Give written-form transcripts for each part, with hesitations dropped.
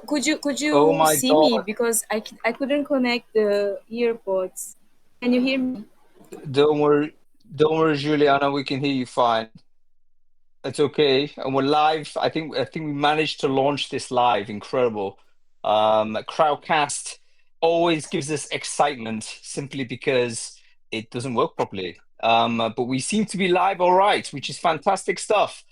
Could you Oh my see me, God. because I couldn't connect the earpods. Can you hear me? Don't worry. Don't worry, Juliana. We can hear you fine. It's okay. And we're live. I think we managed to launch this live. Incredible. Crowdcast always gives us excitement simply because it doesn't work properly. But we seem to be live all right, which is fantastic stuff.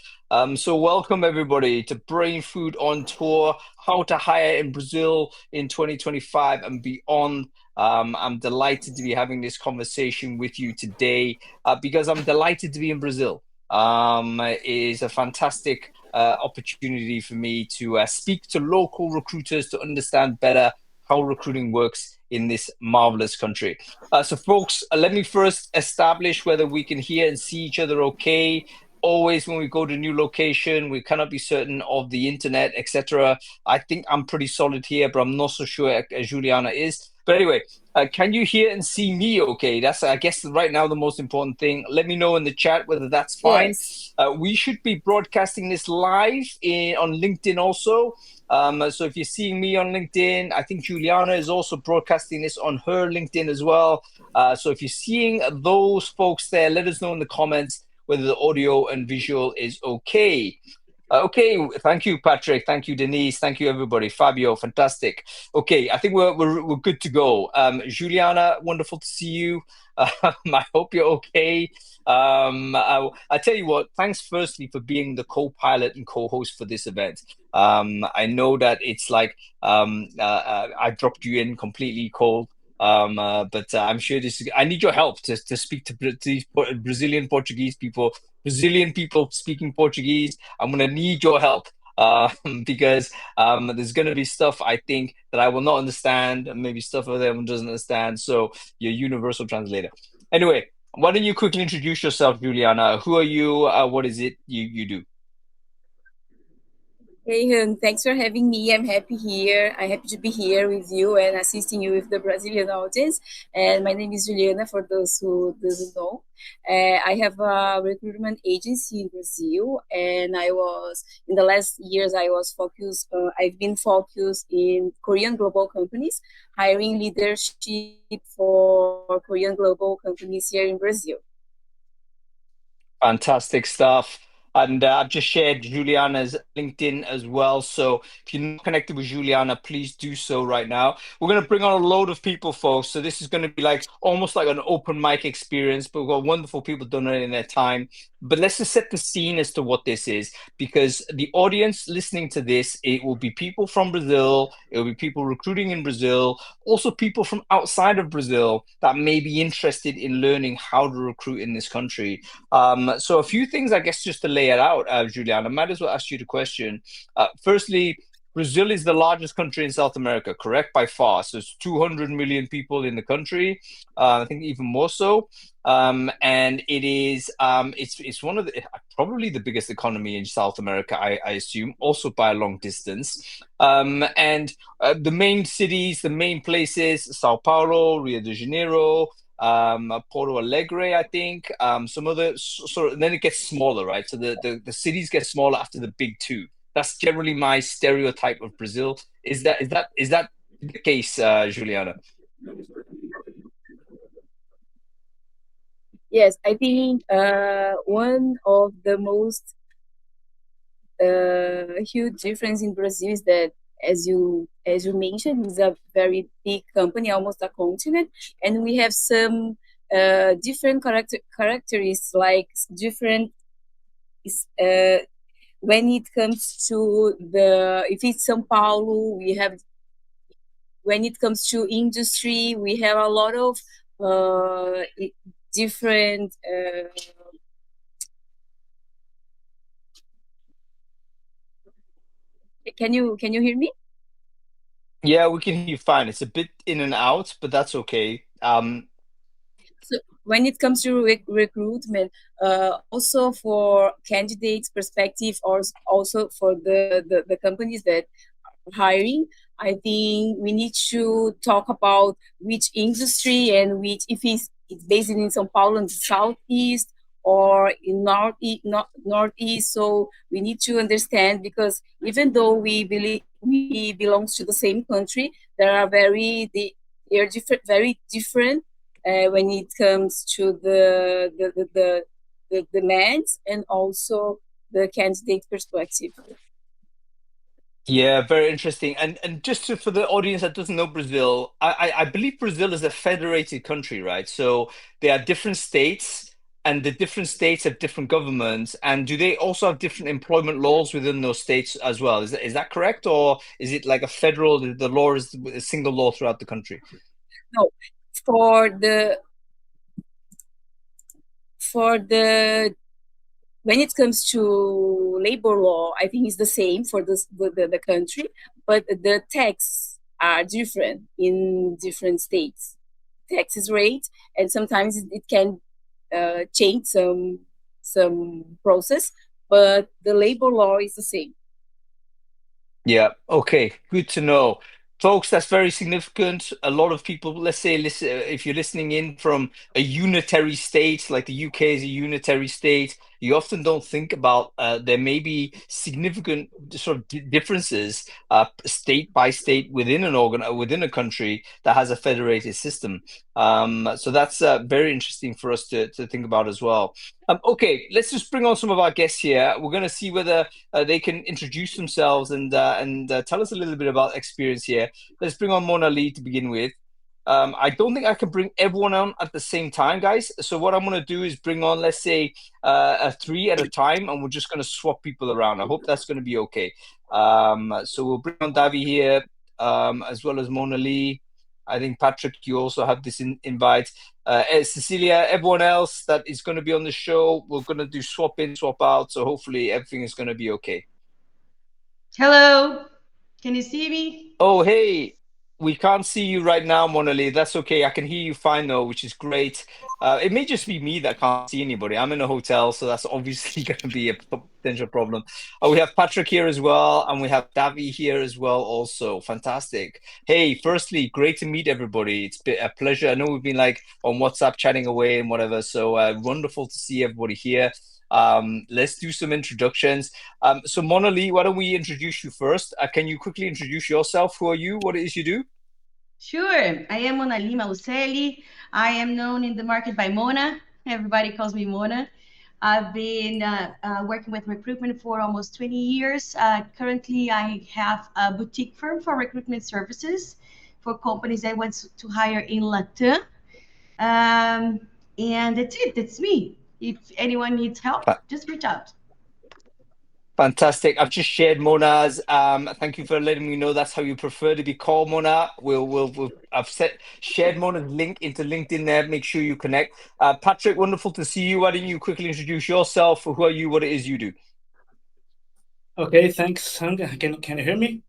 So welcome everybody to Brain Food on Tour, how to hire in Brazil in 2025 and beyond. I'm delighted to be having this conversation with you today because I'm delighted to be in Brazil. Is a fantastic opportunity for me to speak to local recruiters to understand better how recruiting works in this marvelous country. So, folks, let me first establish whether we can hear and see each other okay. Always, when we go to a new location, we cannot be certain of the internet, etc. I think I'm pretty solid here, but I'm not so sure Juliana is. But anyway, can you hear and see me okay? That's, I guess, right now the most important thing. Let me know in the chat whether that's fine. Yes. We should be broadcasting this live on LinkedIn also. So if you're seeing me on LinkedIn, I think Juliana is also broadcasting this on her LinkedIn as well. So if you're seeing those folks there, let us know in the comments whether the audio and visual is okay. Okay, thank you, Patrick. Thank you, Denise. Thank you, everybody. Fabio, fantastic. Okay, I think we're good to go. Juliana, wonderful to see you. I hope you're okay. I tell you what, thanks firstly for being the co-pilot and co-host for this event. I know that it's like I dropped you in completely cold. But I'm sure I need your help to speak to these Brazilian Portuguese people, Brazilian people speaking Portuguese. I'm gonna need your help because there's gonna be stuff I think that I will not understand, and maybe stuff that everyone doesn't understand. So you're a universal translator. Anyway, why don't you quickly introduce yourself, Juliana? Who are you? What is it you do? Hey, Hun, thanks for having me. I'm happy here. I'm happy to be here with you and assisting you with the Brazilian audience. And my name is Juliana, for those who doesn't know. I have a recruitment agency in Brazil, and in the last years, I've been focused in Korean global companies, hiring leadership for Korean global companies here in Brazil. Fantastic stuff. And I've just shared Juliana's LinkedIn as well. So if you're not connected with Juliana, please do so right now. We're going to bring on a load of people, folks. So this is going to be like almost like an open mic experience, but we've got wonderful people donating their time. But let's just set the scene as to what this is, because the audience listening to this, it will be people from Brazil, it will be people recruiting in Brazil, also people from outside of Brazil that may be interested in learning how to recruit in this country. So a few things, I guess, just to lay it out, Juliana, I might as well ask you the question. Firstly, Brazil is the largest country in South America, correct? By far. So it's 200 million people in the country. I think even more so. And it's one of the probably the biggest economy in South America, I assume, also by a long distance. And the main cities, the main places, Sao Paulo, Rio de Janeiro, Porto Alegre, I think. Some other sort of, then it gets smaller, right? So the cities get smaller after the big two. That's generally my stereotype of Brazil. Is that the case, Juliana? Yes, I think one of the most huge difference in Brazil is that, as you mentioned, it's a very big company, almost a continent, and we have some different characteristics, like different uh, when it comes to the if it's São Paulo, we have when it comes to industry, we have a lot of different. Can you hear me? Yeah, we can hear you fine. It's a bit in and out, but that's okay. So when it comes to recruitment, also for candidates' perspective, or also for the companies that are hiring, I think we need to talk about which industry and which, if it's based in São Paulo in the southeast, or in northeast. So we need to understand, because even though we belongs to the same country, there are they are different, very different when it comes to the demands and also the candidate perspective. Yeah, very interesting. And just for the audience that doesn't know Brazil, I believe Brazil is a federated country, right? So there are different states, and the different states have different governments. And do they also have different employment laws within those states as well? Is that correct, or is it like a federal? The law is a single law throughout the country? No, for the when it comes to labor law, I think it's the same for the country, but the tax are different in different states. Taxes rate, and sometimes it can change some process, but the labor law is the same. Yeah. Okay. Good to know. Folks, that's very significant. A lot of people, let's say, if you're listening in from a unitary state, like the UK is a unitary state, you often don't think about there may be significant sort of differences state by state within within a country that has a federated system. So that's very interesting for us to think about as well. Okay, let's just bring on some of our guests here. We're going to see whether they can introduce themselves and tell us a little bit about experience here. Let's bring on Mona Lee to begin with. I don't think I can bring everyone on at the same time, guys. So what I'm going to do is bring on, let's say, a three at a time, and we're just going to swap people around. I hope that's going to be okay. So we'll bring on Davi here, as well as Mona Lee. I think Patrick, you also have this invite. Cecilia, everyone else that is going to be on the show, we're going to do swap in, swap out. So hopefully everything is going to be okay. Hello, can you see me? Oh, hey, we can't see you right now, Monali. That's okay. I can hear you fine though, which is great. It may just be me that can't see anybody. I'm in a hotel, so that's obviously going to be a potential problem. We have Patrick here as well, and we have Davi here as well. Also, fantastic. Hey, firstly, great to meet everybody. It's been a pleasure. I know we've been like on WhatsApp chatting away and whatever, so wonderful to see everybody here. Let's do some introductions. So Mona Lee, why don't we introduce you first? Can you quickly introduce yourself? Who are you? What it is you do? Sure, I am Mona Malucelli. I am known in the market by Mona. Everybody calls me Mona. I've been working with recruitment for almost 20 years. Currently, I have a boutique firm for recruitment services for companies that want to hire in LATAM. Um, and that's it, that's me. If anyone needs help, Fa- just reach out. Fantastic. I've just shared Mona's. Thank you for letting me know that's how you prefer to be called, Mona. I've shared Mona's link into LinkedIn there. Make sure you connect. Patrick, wonderful to see you. Why don't you quickly introduce yourself? Who are you? What it is you do? Okay, thanks, Hung. Can you hear me?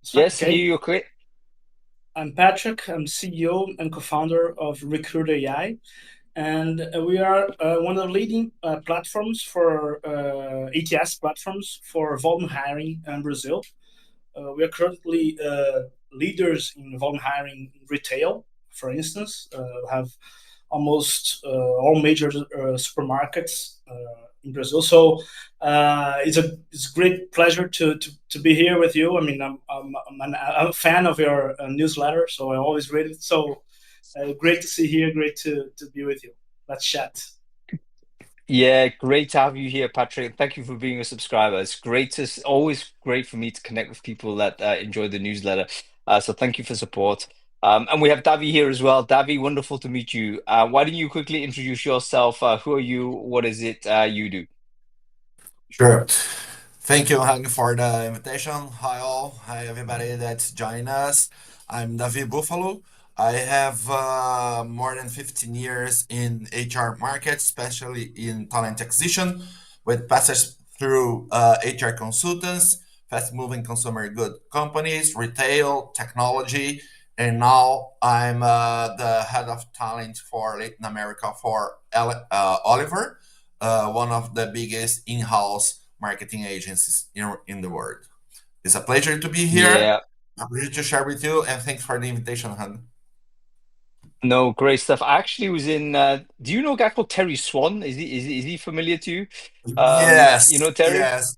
It's fine. Yes, hear Okay. you. Okay. I'm Patrick. I'm CEO and co-founder of Recrut.AI, and we are one of the leading platforms for ATS platforms for volume hiring in Brazil. We are currently leaders in volume hiring in retail. For instance, have almost all major supermarkets in Brazil. So it's a great pleasure to be here with you. I mean, I'm a fan of your newsletter, so I always read it. So great to see here. Great to be with you. Let's chat. Yeah, great to have you here, Patrick. Thank you for being a subscriber. It's always great for me to connect with people that enjoy the newsletter. So thank you for support. And we have Davi here as well. Davi, wonderful to meet you. Why don't you quickly introduce yourself? Who are you? What is it you do? Sure. Thank you, Hang, for the invitation. Hi, all. Hi, everybody that's joining us. I'm Davi Bufalo. I have more than 15 years in HR market, especially in talent acquisition, with passes through HR consultants, fast-moving consumer good companies, retail, technology, and now I'm the head of talent for Latin America for Oliver, one of the biggest in-house marketing agencies in the world. It's a pleasure to be here. Yeah, A pleasure to share with you, and thanks for the invitation, Han. No, great stuff. I actually was in. Do you know a guy called Terry Swan? Is he familiar to you? You Yes, know Terry? yes,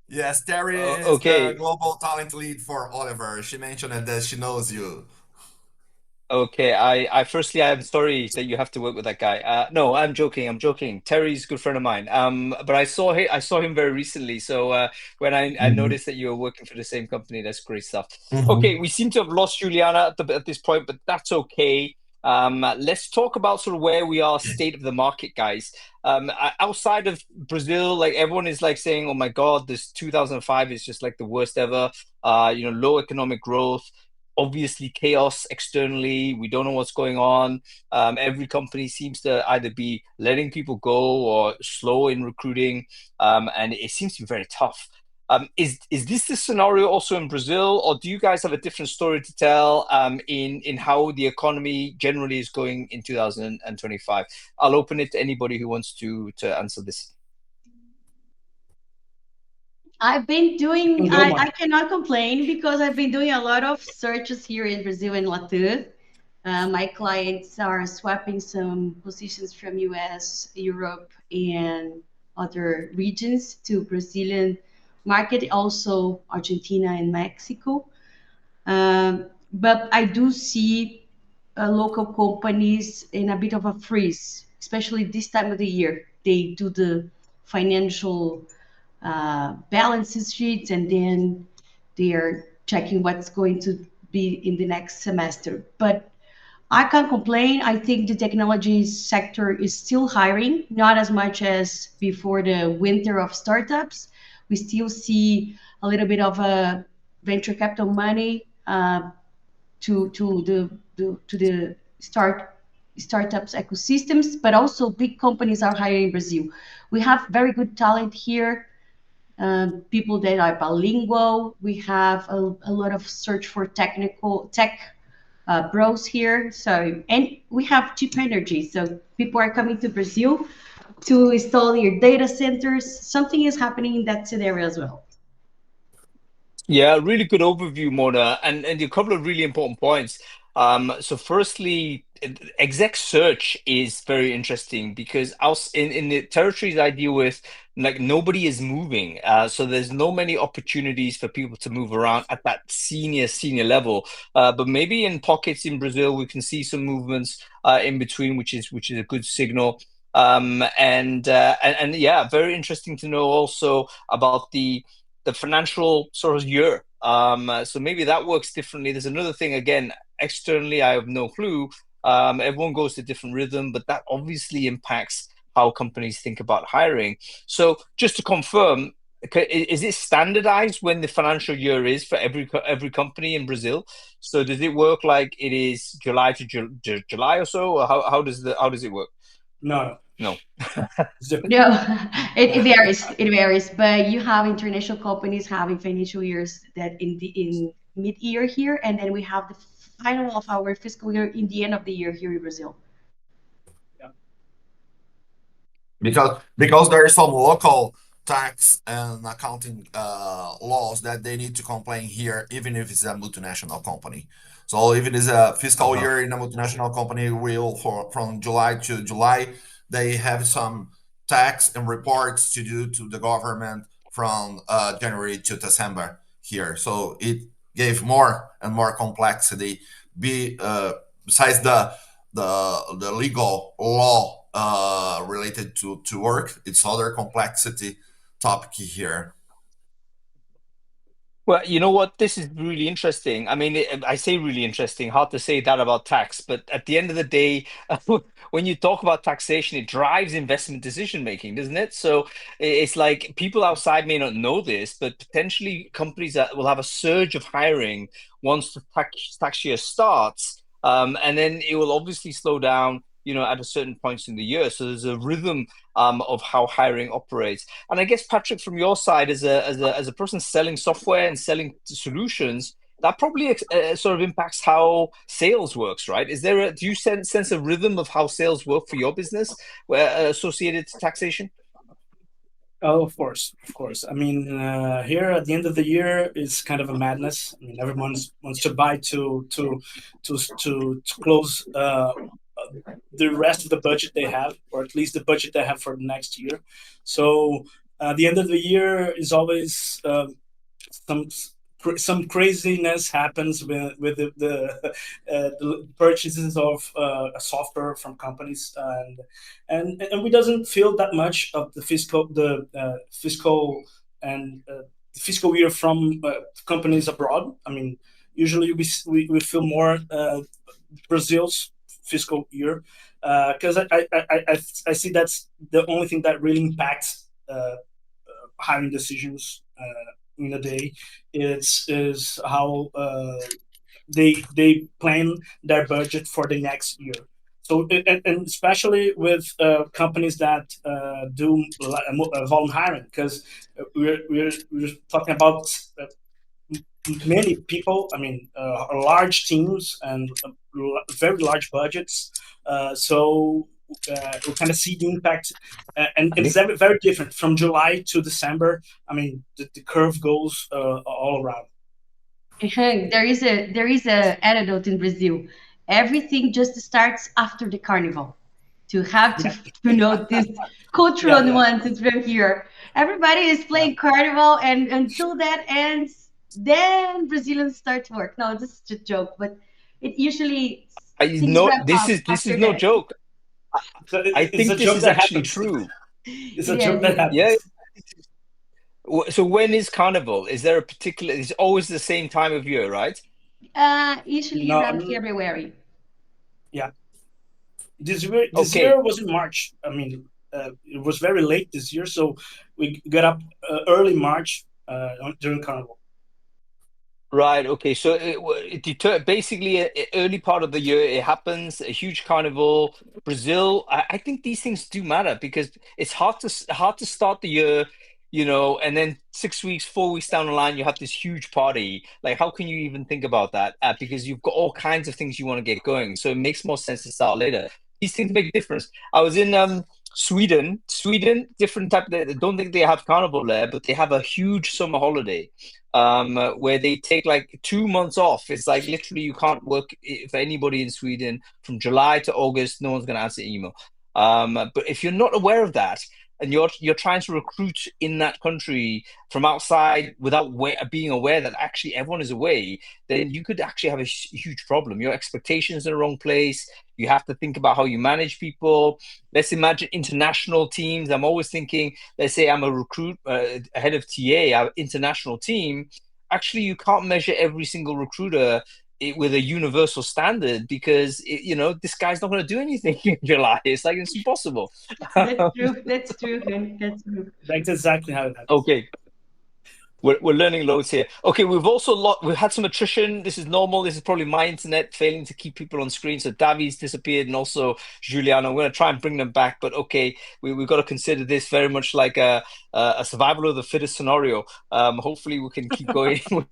yes. Terry is the Okay. global talent lead for Oliver. She mentioned that she knows you. Okay, I firstly, I'm sorry that you have to work with that guy. No, I'm joking. I'm joking. Terry's a good friend of mine. But I saw him very recently. So when I Mhm. noticed that you were working for the same company, that's great stuff. Okay, Mhm. we seem to have lost Juliana at this point, but that's okay. Let's talk about sort of where we are, state of the market, guys. Outside of Brazil, like everyone is like saying, "Oh my God, this 2005 is just like the worst ever." Low economic growth, obviously chaos externally. We don't know what's going on. Every company seems to either be letting people go or slow in recruiting, and it seems to be very tough. Is this the scenario also in Brazil, or do you guys have a different story to tell in how the economy generally is going in 2025? I'll open it to anybody who wants to answer this. I've been doing, Go, I Mona. cannot complain because I've been doing a lot of searches here in Brazil and LATAM. My clients are swapping some positions from US, Europe, and other regions to Brazilian market, also Argentina and Mexico. But I do see local companies in a bit of a freeze, especially this time of the year. They do the financial balances sheets, and then they are checking what's going to be in the next semester. But I can't complain. I think the technology sector is still hiring, not as much as before the winter of startups. We still see a little bit of a venture capital money to the startups ecosystems, but also big companies are hiring in Brazil. We have very good talent here, people that are bilingual. We have a lot of search for technical tech bros here. So, and we have cheap energy. So people are coming to Brazil to install their data centers. Something is happening in that scenario as well. Yeah, really good overview, Mona, and a couple of really important points. So firstly, exec search is very interesting because else in the territories I deal with, like nobody is moving. So there's no many opportunities for people to move around at that senior level. But maybe in pockets in Brazil, we can see some movements in between, which is a good signal. And yeah, very interesting to know also about the financial sort of year. So maybe that works differently. There's another thing again, externally, I have no clue. Everyone goes to different rhythm, but that obviously impacts how companies think about hiring. So just to confirm, is it standardized when the financial year is for every company in Brazil? So does it work like it is July to July or so, or how does it work? No, No. it's different. No, it varies. It varies. But you have international companies having financial years that in mid-year here, and then we have the final of our fiscal year in the end of the year here in Brazil. Yeah. Because there is some local tax and accounting laws that they need to comply here, even if it's a multinational company. So if it is a fiscal Uh-huh. year in a multinational company, will for from July to July, they have some tax and reports to do to the government from January to December here. So it gave more and more complexity. Be besides the legal law related to work. It's other complexity topic here. Well, you know what? This is really interesting. I mean, I say really interesting. Hard to say that about tax, but at the end of the day, when you talk about taxation, it drives investment decision making, doesn't it? So it's like people outside may not know this, but potentially companies that will have a surge of hiring once the tax year starts, and then it will obviously slow down. At a certain points in the year. So there's a rhythm of how hiring operates. And I guess Patrick, from your side, as a person selling software and selling solutions, that probably sort of impacts how sales works, right? Do you sense a rhythm of how sales work for your business associated to taxation? Oh, of course, of course. I mean, here at the end of the year is kind of a madness. I mean, everyone wants to buy to close the rest of the budget they have, or at least the budget they have for the next year. So the end of the year is always some some craziness happens with the purchases of software from companies, and we doesn't feel that much of the fiscal and the fiscal year from companies abroad. I mean, usually we feel more Brazil's fiscal year, because I see that's the only thing that really impacts hiring decisions in a day. Is how they plan their budget for the next year. So and especially with companies that do volume hiring, because we're talking about many people. I mean, large teams and very large budgets. So we kind of see the impact, and it's very different from July to December. I mean, the curve goes all around. There is a anecdote in Brazil. Everything just starts after the carnival. To have Yeah, to know this cultural yeah, yeah. nuances from here. Everybody is Yeah. playing carnival, and until that ends, then Brazilians start to work. No, this is just a joke, but it usually I things know wrap up this is after no that. joke. So I it's a think this joke is that actually happens. true. It's It a joke is. that It is. Yeah. happens. So when is Carnival? Is there a particular? It's always the same time of year, right? Usually No, around February. yeah. This year Okay. was in March. I mean, it was very late this year, so we got up early March during Carnival. Right. Okay. So basically, early part of the year, it happens. A huge carnival. Brazil. I think these things do matter because it's hard to start the year, and then 6 weeks, 4 weeks down the line, you have this huge party. Like, how can you even think about that? Because you've got all kinds of things you want to get going. So it makes more sense to start later. These things make a difference. I was in Sweden. Sweden, different type. They don't think they have carnival there, but they have a huge summer holiday where they take like 2 months off. It's like literally you can't work for anybody in Sweden from July to August. No one's going to answer email. But if you're not aware of that and you're trying to recruit in that country from outside without being aware that actually everyone is away, then you could actually have a huge problem. Your expectations in the wrong place. You have to think about how you manage people. Let's imagine international teams. I'm always thinking, let's say I'm a recruit, head of TA, our international team. Actually, you can't measure every single recruiter with a universal standard because this guy's not going to do anything in July. It's like it's impossible. That's true. That's true. Hen. That's true. That's exactly how it happens. Okay, we're learning loads here. Okay, we've had some attrition. This is normal. This is probably my internet failing to keep people on screen. So Davi's disappeared, and also Juliana. We're going to try and bring them back, but okay, we've got to consider this very much like a survival of the fittest scenario. Hopefully, we can keep going with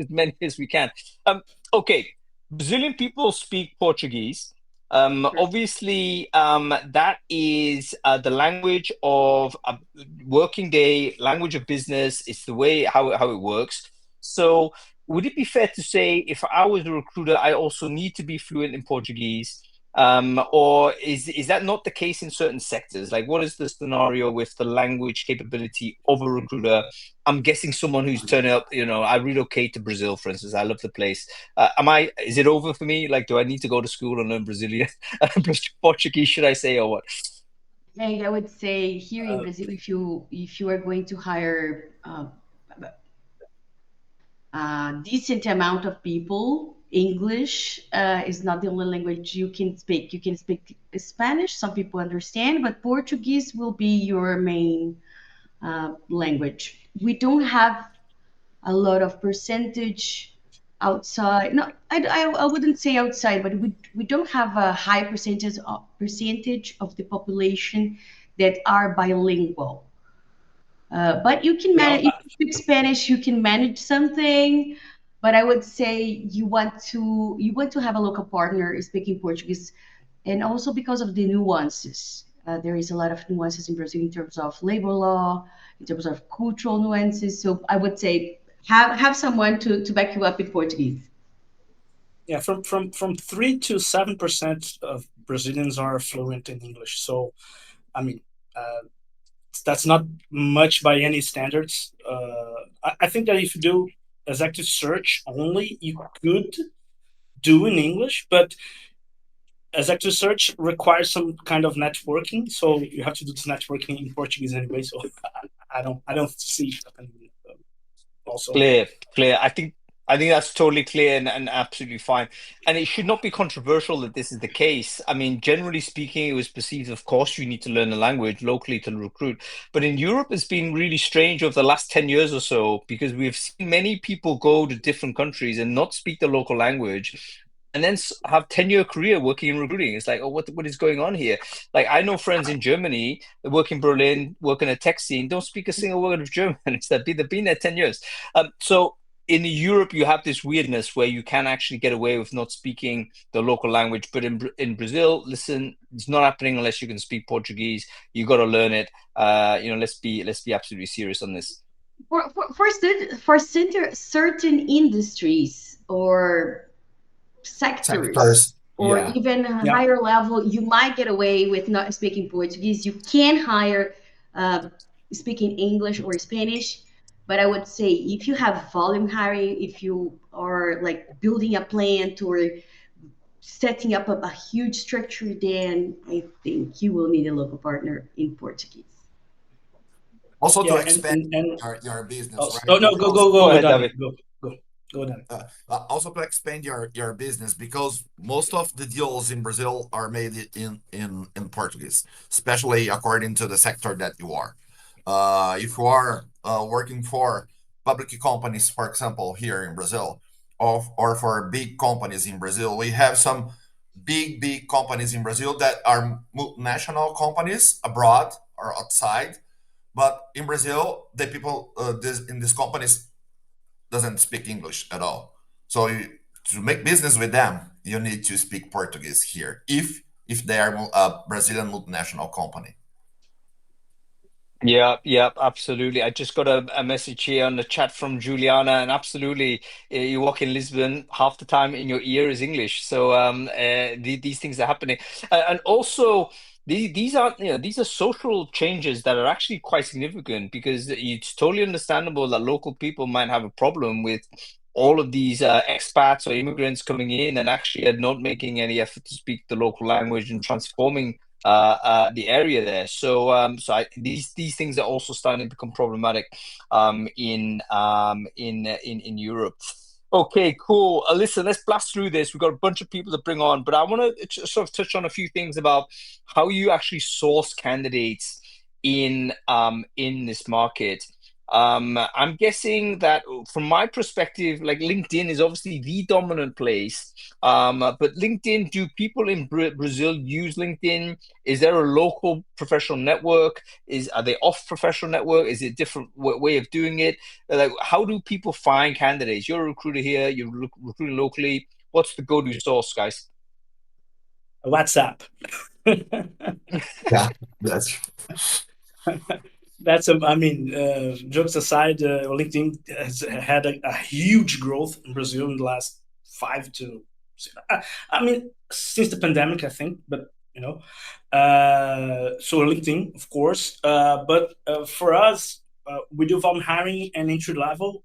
as many as we can. Um, okay, Brazilian people speak Portuguese. Obviously, that is the language of a working day, language of business. It's the way how it works. So, would it be fair to say if I was a recruiter, I also need to be fluent in Portuguese? Or is that not the case in certain sectors? Like, what is the scenario with the language capability of a recruiter? I'm guessing someone who's turning up, I relocate to Brazil, for instance. I love the place. Is it over for me? Like, do I need to go to school and learn Brazilian, Portuguese, should I say, or what? And I would say here in Uh, Brazil, if you are going to hire a decent amount of people, English is not the only language you can speak. You can speak Spanish, some people understand, but Portuguese will be your main language. We don't have a lot of percentage outside. No, I wouldn't say outside, but we don't have a high percentage of the population that are bilingual. But you can well, manage. If you speak Spanish, you can manage something. But I would say you want to have a local partner speaking Portuguese, and also because of the nuances. There is a lot of nuances in Brazil in terms of labor law, in terms of cultural nuances. So I would say have someone to back you up in Portuguese. Yeah, from 3 to 7% of Brazilians are fluent in English. So, I mean, that's not much by any standards. I think that if you do executive search only, you could do in English, but executive search requires some kind of networking, so you have to do this networking in Portuguese anyway. So I don't see it happening. Also, Clear, clear. I think that's totally clear and absolutely fine. And it should not be controversial that this is the case. I mean, generally speaking, it was perceived, of course, you need to learn the language locally to recruit. But in Europe, it's been really strange over the last 10 years or so because we've seen many people go to different countries and not speak the local language. And then have 10-year career working in recruiting. It's like, oh, what is going on here? Like, I know friends in Germany that work in Berlin, work in a tech scene, don't speak a single word of German. It's that they've been there 10 years. So in Europe, you have this weirdness where you can actually get away with not speaking the local language. But in Brazil, listen, it's not happening unless you can speak Portuguese. You got to learn it. Let's be absolutely serious on this. For certain industries or sectors Sectors. or yeah, even a yeah, higher level, you might get away with not speaking Portuguese. You can hire uh, speaking English or Spanish. But I would say if you have volume hiring, if you are like building a plant or setting up a huge structure, then I think you will need a local partner in Portuguese. Also to yeah, expand and your business, oh, right? oh no, We go also go Go go, ahead, Davi, Davi. go, Davi. also to expand your business because most of the deals in Brazil are made in Portuguese, especially according to the sector that you are. If you are working for public companies, for example, here in Brazil, or for big companies in Brazil, we have some big companies in Brazil that are multinational companies abroad or outside. But in Brazil, the people in these companies doesn't speak English at all. So to make business with them, you need to speak Portuguese here. If they are a Brazilian multinational company. Yeah, yeah, absolutely. I just got a message here on the chat from Juliana, and absolutely, you walk in Lisbon, half the time in your ear is English. So these things are happening, and also these are these are social changes that are actually quite significant because it's totally understandable that local people might have a problem with all of these expats or immigrants coming in and actually are not making any effort to speak the local language and transforming the area there. These things are also starting to become problematic in Europe. Okay, cool. Listen, let's blast through this. We've got a bunch of people to bring on, but I want to sort of touch on a few things about how you actually source candidates in this market. I'm guessing that from my perspective, like LinkedIn is obviously the dominant place. But LinkedIn, do people in Brazil use LinkedIn? Is there a local professional network? Are they off professional network? Is it a different way of doing it? Like, how do people find candidates? You're a recruiter here. You're recruiting locally. What's the go-to source, guys? WhatsApp. Yeah, that's That's I mean, jokes aside, LinkedIn has had a huge growth in Brazil in the last 5 to, I mean, since the pandemic, I think, but you know, so LinkedIn, of course, but for us, we do volume hiring and entry level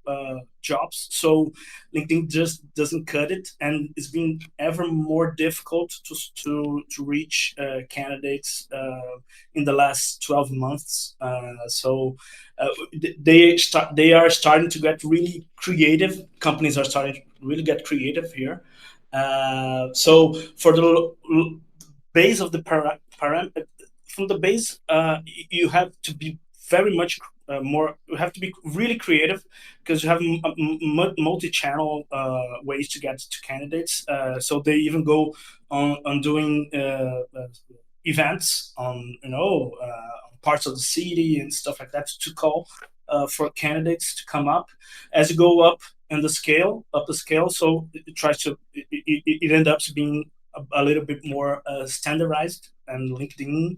jobs, so LinkedIn just doesn't cut it, and it's been ever more difficult to reach candidates in the last 12 months. They are starting to get really creative. Companies are starting to really get creative here. So for the base of the from the base, you have to be very much more. You have to be really creative because you have multi-channel ways to get to candidates. So they even go on doing events on parts of the city and stuff like that to call for candidates to come up. As you go up the scale, so it tries to it ends up being a little bit more standardized, and LinkedIn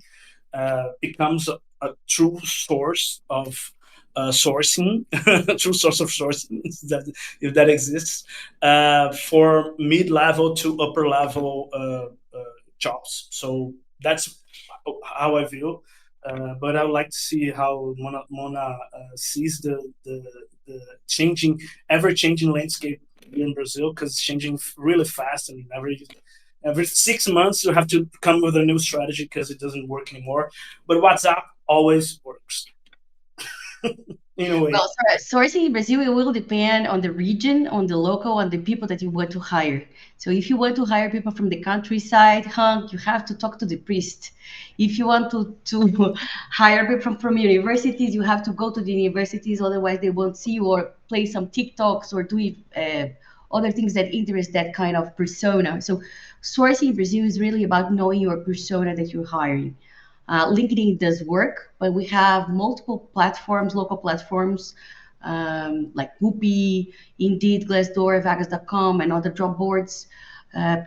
becomes a true source of sourcing, true source of sourcing, that, if that exists, for mid-level to upper-level jobs. So that's how I view. But I would like to see how Mona sees the changing, ever-changing landscape in Brazil, because it's changing really fast. I mean, every 6 months you have to come with a new strategy because it doesn't work anymore. But WhatsApp always works. In a way. Well, sourcing in Brazil, it will depend on the region, on the local, on the people that you want to hire. So if you want to hire people from the countryside, you have to talk to the priest. If you want to hire people from universities, you have to go to the universities, otherwise they won't see you, or play some TikToks or do other things that interest that kind of persona. So sourcing in Brazil is really about knowing your persona that you're hiring. LinkedIn does work, but we have multiple platforms, local platforms, like Gouy, Indeed, Glassdoor, Vagas.com, and other job boards.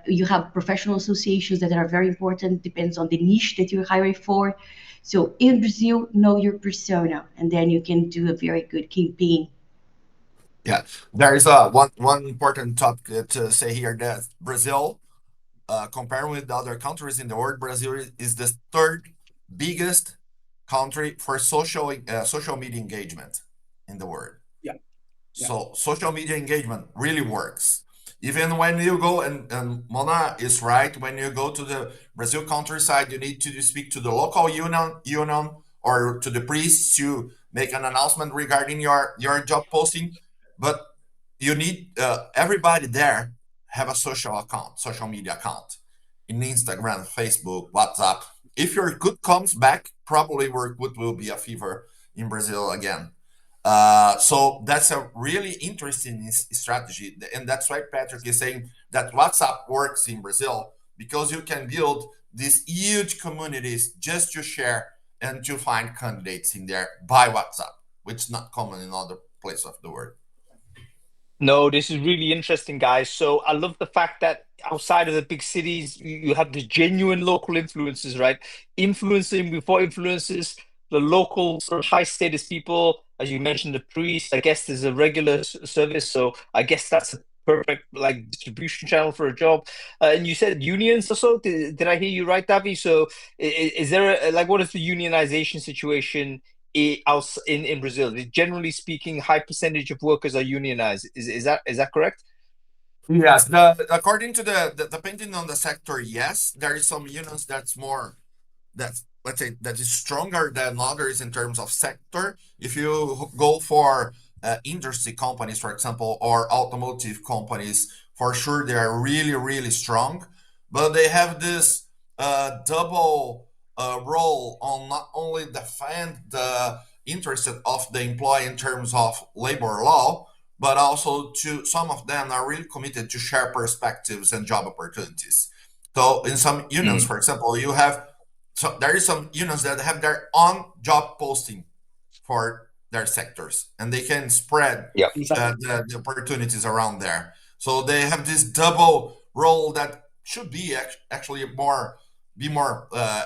You have professional associations that are very important, depends on the niche that you're hiring for. So in Brazil, know your persona, and then you can do a very good campaign. Yeah, there is one important topic to say here, that Brazil, comparing with the other countries in the world, Brazil is the third biggest country for social media engagement in the world. Yeah. So social media engagement really works. Even when you go, and Mona is right, when you go to the Brazil countryside, you need to speak to the local union or to the priest to make an announcement regarding your job posting. But you need everybody there have a social media account in Instagram, Facebook, WhatsApp. If your good comes back, probably work will be a fever in Brazil again. So that's a really interesting strategy, and that's why Patrick is saying that WhatsApp works in Brazil, because you can build these huge communities just to share and to find candidates in there by WhatsApp, which is not common in other places of the world. No, this is really interesting, guys. So I love the fact that outside of the big cities, you have the genuine local influences, right? Influencing before influences, the local sort of high status people, as you mentioned, the priest. I guess there's a regular service, so I guess that's a perfect like distribution channel for a job. And you said unions also. Did I hear you right, Davi? So is there like what is the unionization situation in Brazil? Generally speaking, high percentage of workers are unionized. Is that correct? Yes, according to depending on the sector, yes, there is some unions that's, let's say, that is stronger than others in terms of sector. If you go for industry companies, for example, or automotive companies, for sure they are really really strong, but they have this double role on not only defend the interest of the employee in terms of labor law, but also to some of them are really committed to share perspectives and job opportunities. So in some unions, for example, you have, so there is some unions that have their own job posting for their sectors, and they can spread Yeah. the opportunities around there. So they have this double role that should be actually more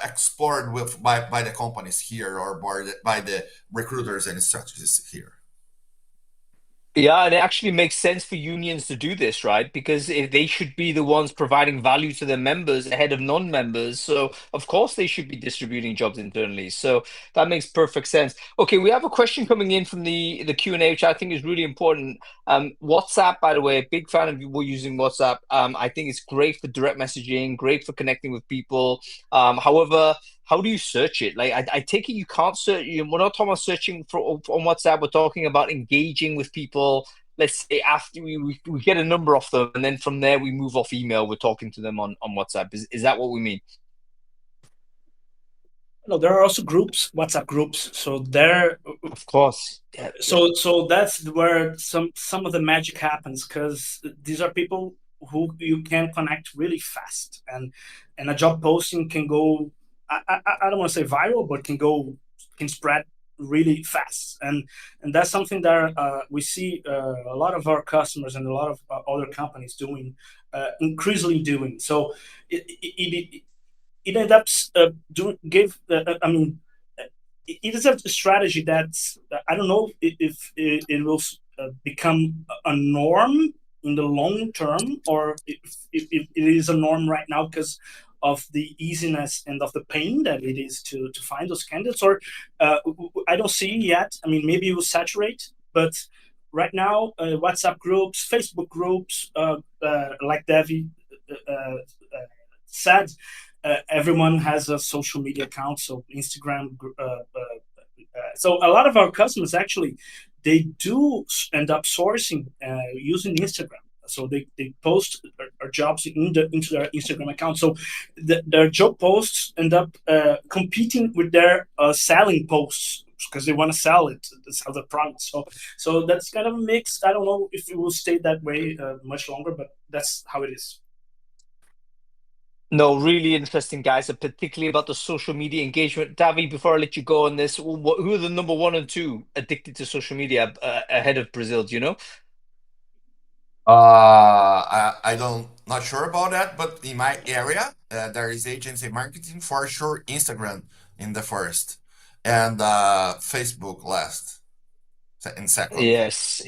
explored with by the companies here, or by the recruiters and strategists here. Yeah, and it actually makes sense for unions to do this, right? Because if they should be the ones providing value to their members ahead of non-members, so of course they should be distributing jobs internally. So that makes perfect sense. Okay, we have a question coming in from the Q&A, which I think is really important. WhatsApp, by the way, big fan of you using WhatsApp. I think it's great for direct messaging, great for connecting with people. However, how do you search it? Like, I take it you can't search. We're not talking about searching on WhatsApp. We're talking about engaging with people. Let's say after we get a number off them, and then from there we move off email. We're talking to them on WhatsApp. Is that what we mean? No, there are also groups, WhatsApp groups. So there, Of course. Yeah, so that's where some of the magic happens, because these are people who you can connect really fast, and a job posting can go, I don't want to say viral, but can spread really fast, and that's something that we see a lot of our customers and a lot of other companies doing, increasingly doing. So it it ended up it is a strategy that I don't know if it will become a norm in the long term, or if it is a norm right now because of the easiness and of the pain that it is to find those candidates, or I don't see yet. I mean, maybe it will saturate, but right now, WhatsApp groups, Facebook groups, like Davi said, everyone has a social media account, so Instagram. So a lot of our customers actually they do end up sourcing using Instagram. So they post their jobs into their Instagram account. So their job posts end up competing with their selling posts because they want to sell it, to sell the product. So that's kind of a mix. I don't know if it will stay that way much longer, but that's how it is. No, really interesting, guys, and particularly about the social media engagement. Davi, before I let you go on this, who are the number one and two addicted to social media ahead of Brazil? Do you know? I don't not sure about that, but in my area, there is agency marketing for sure. Instagram in the first, and Facebook last in second. Yes,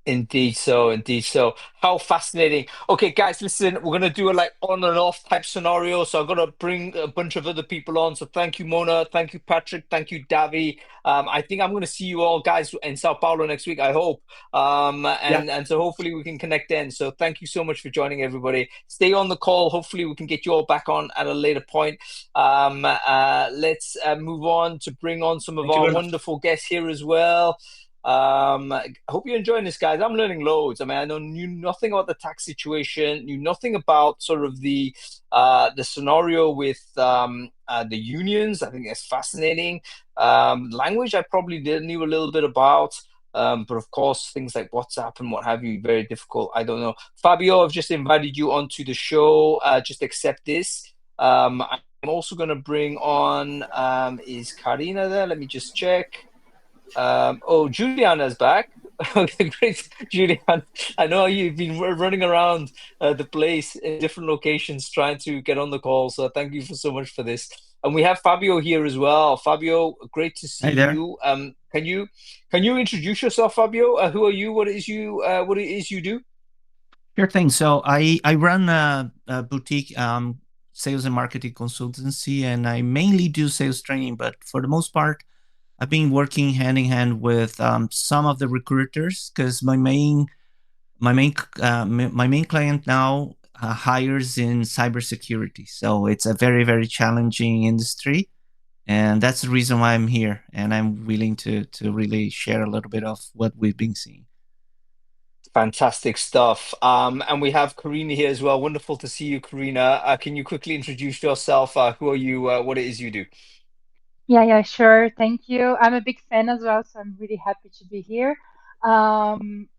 indeed so, indeed so. How fascinating. Okay, guys, listen, we're gonna do a like on and off type scenario. So I'm gonna bring a bunch of other people on. So thank you, Mona. Thank you, Patrick. Thank you, Davi. I think I'm gonna see you all guys in Sao Paulo next week, I hope. Yeah, And so hopefully we can connect then. So thank you so much for joining everybody. Stay on the call. Hopefully we can get you all back on at a later point. Let's move on to bring on some of thank you our very much. wonderful guests here as well. I hope you're enjoying this, guys. I'm learning loads. I mean, knew nothing about the tax situation, knew nothing about sort of the scenario with the unions. I think that's fascinating. Language I probably did knew a little bit about. But of course, things like WhatsApp and what have you, very difficult. I don't know. Fabio, I've just invited you onto the show. Just accept this. I'm also going to bring on, is Karina there? Let me just check. Oh, Juliana's back. Okay, great, Juliana. I know you've been running around the place in different locations trying to get on the call. So thank you for so much for this. And we have Fabio here as well. Fabio, great to see Hi there. you. Can you introduce yourself, Fabio? Who are you? What it is you do? Sure thing. So I run a boutique sales and marketing consultancy, and I mainly do sales training. But for the most part, I've been working hand in hand with some of the recruiters because my main client now hires in cybersecurity. So it's a very very challenging industry, and that's the reason why I'm here, and I'm willing to really share a little bit of what we've been seeing. Fantastic stuff. And we have Karina here as well. Wonderful to see you, Karina. Can you quickly introduce yourself? Who are you? What it is you do? Yeah, sure. Thank you. I'm a big fan as well, so I'm really happy to be here. My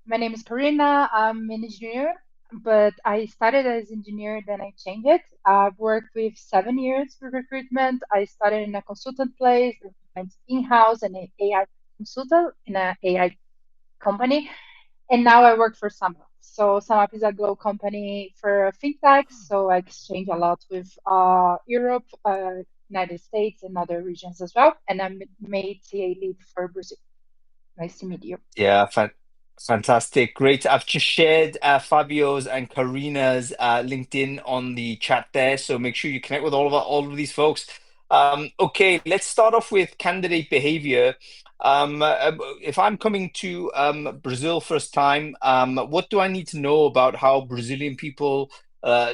name is Karina. I'm an engineer, but I started as engineer, then I changed it. I've worked with 7 years for recruitment. I started in a consultant place, then went in-house and an AI consultant in an AI company. And now I work for SumUp. So SumUp is a global company for fintech. So I exchange a lot with Europe, United States, and other regions as well. And I'm made TA lead for Brazil. Nice to meet you. Yeah, fantastic. Great. I've just shared Fabio's and Karina's LinkedIn on the chat there. So make sure you connect with all of these folks. Okay, let's start off with candidate behavior. If I'm coming to Brazil first time, what do I need to know about how Brazilian people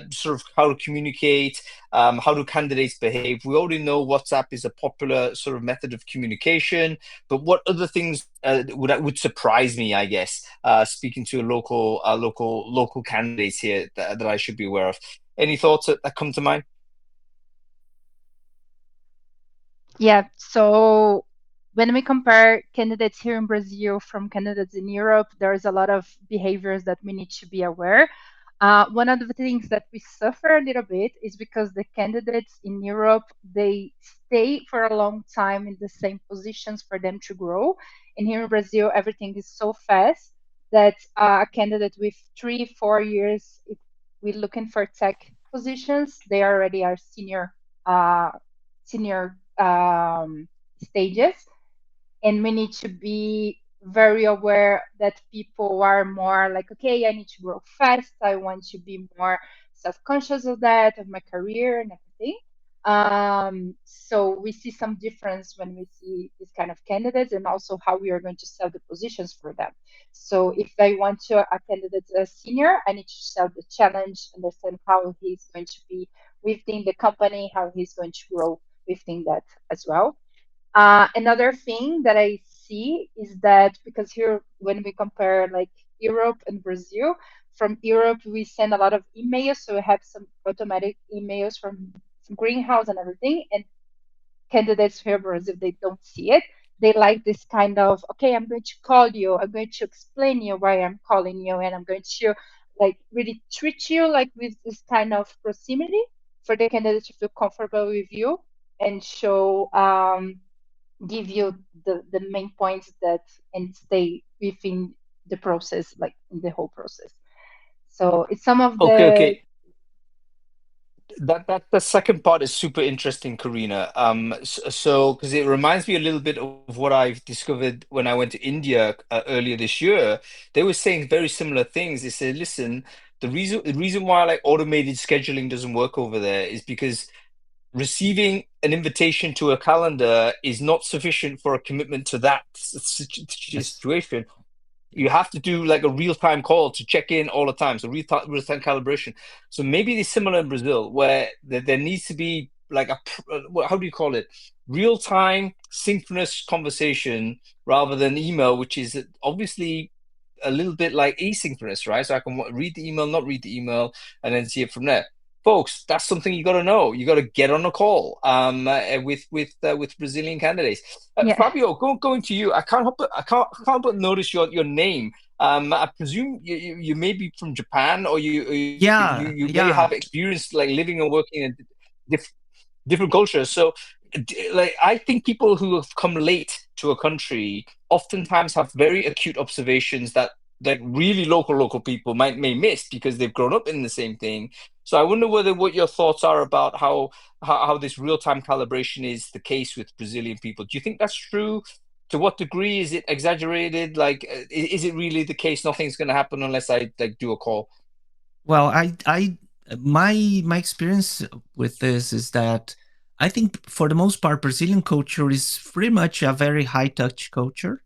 sort of how to communicate? How do candidates behave? We already know WhatsApp is a popular sort of method of communication, but what other things would surprise me? I guess speaking to local candidates here that I should be aware of. Any thoughts that come to mind? Yeah, so when we compare candidates here in Brazil from candidates in Europe, there's a lot of behaviors that we need to be aware. One of the things that we suffer a little bit is because the candidates in Europe, they stay for a long time in the same positions for them to grow. And here in Brazil, everything is so fast that a candidate with 3, 4 years, if we're looking for tech positions, they already are senior senior stages, and we need to be very aware that people are more like, okay, I need to grow fast, I want to be more self-conscious of that, of my career and everything. So we see some difference when we see these kind of candidates, and also how we are going to sell the positions for them. So if I want to a candidate as senior, I need to sell the challenge, understand how he's going to be within the company, how he's going to grow within that as well. Another thing that I see is that, because here, when we compare like Europe and Brazil, from Europe we send a lot of emails, so we have some automatic emails from Greenhouse and everything, and candidates here in Brazil, they don't see it. They like this kind of, okay, I'm going to call you, I'm going to explain you why I'm calling you, and I'm going to like really treat you like with this kind of proximity for the candidate to feel comfortable with you and show give you the main points that and stay within the process, like in the whole process. So it's some of the Okay. That the second part is super interesting, Karina. So because it reminds me a little bit of what I've discovered when I went to India earlier this year. They were saying very similar things. They said, listen, the reason why like automated scheduling doesn't work over there is because receiving an invitation to a calendar is not sufficient for a commitment to that Yes. situation. You have to do like a real-time call to check in all the time. So real-time calibration. So maybe it's similar in Brazil, where there needs to be like how do you call it? Real-time synchronous conversation rather than email, which is obviously a little bit like asynchronous, right? So I can read the email, not read the email, and then see it from there. Folks, that's something you got to know. You got to get on a call with Brazilian candidates. yeah Fabio, going to you. I can't but notice your name. I presume you may be from Japan, or Yeah, you may yeah. have experience like living and working in diff different cultures. So, like, I think people who have come late to a country oftentimes have very acute observations that really local people may miss because they've grown up in the same thing. So I wonder whether what your thoughts are about how this real-time calibration is the case with Brazilian people. Do you think that's true? To what degree is it exaggerated? Like, is it really the case? Nothing's going to happen unless I like do a call. Well, my experience with this is that I think for the most part, Brazilian culture is pretty much a very high touch culture,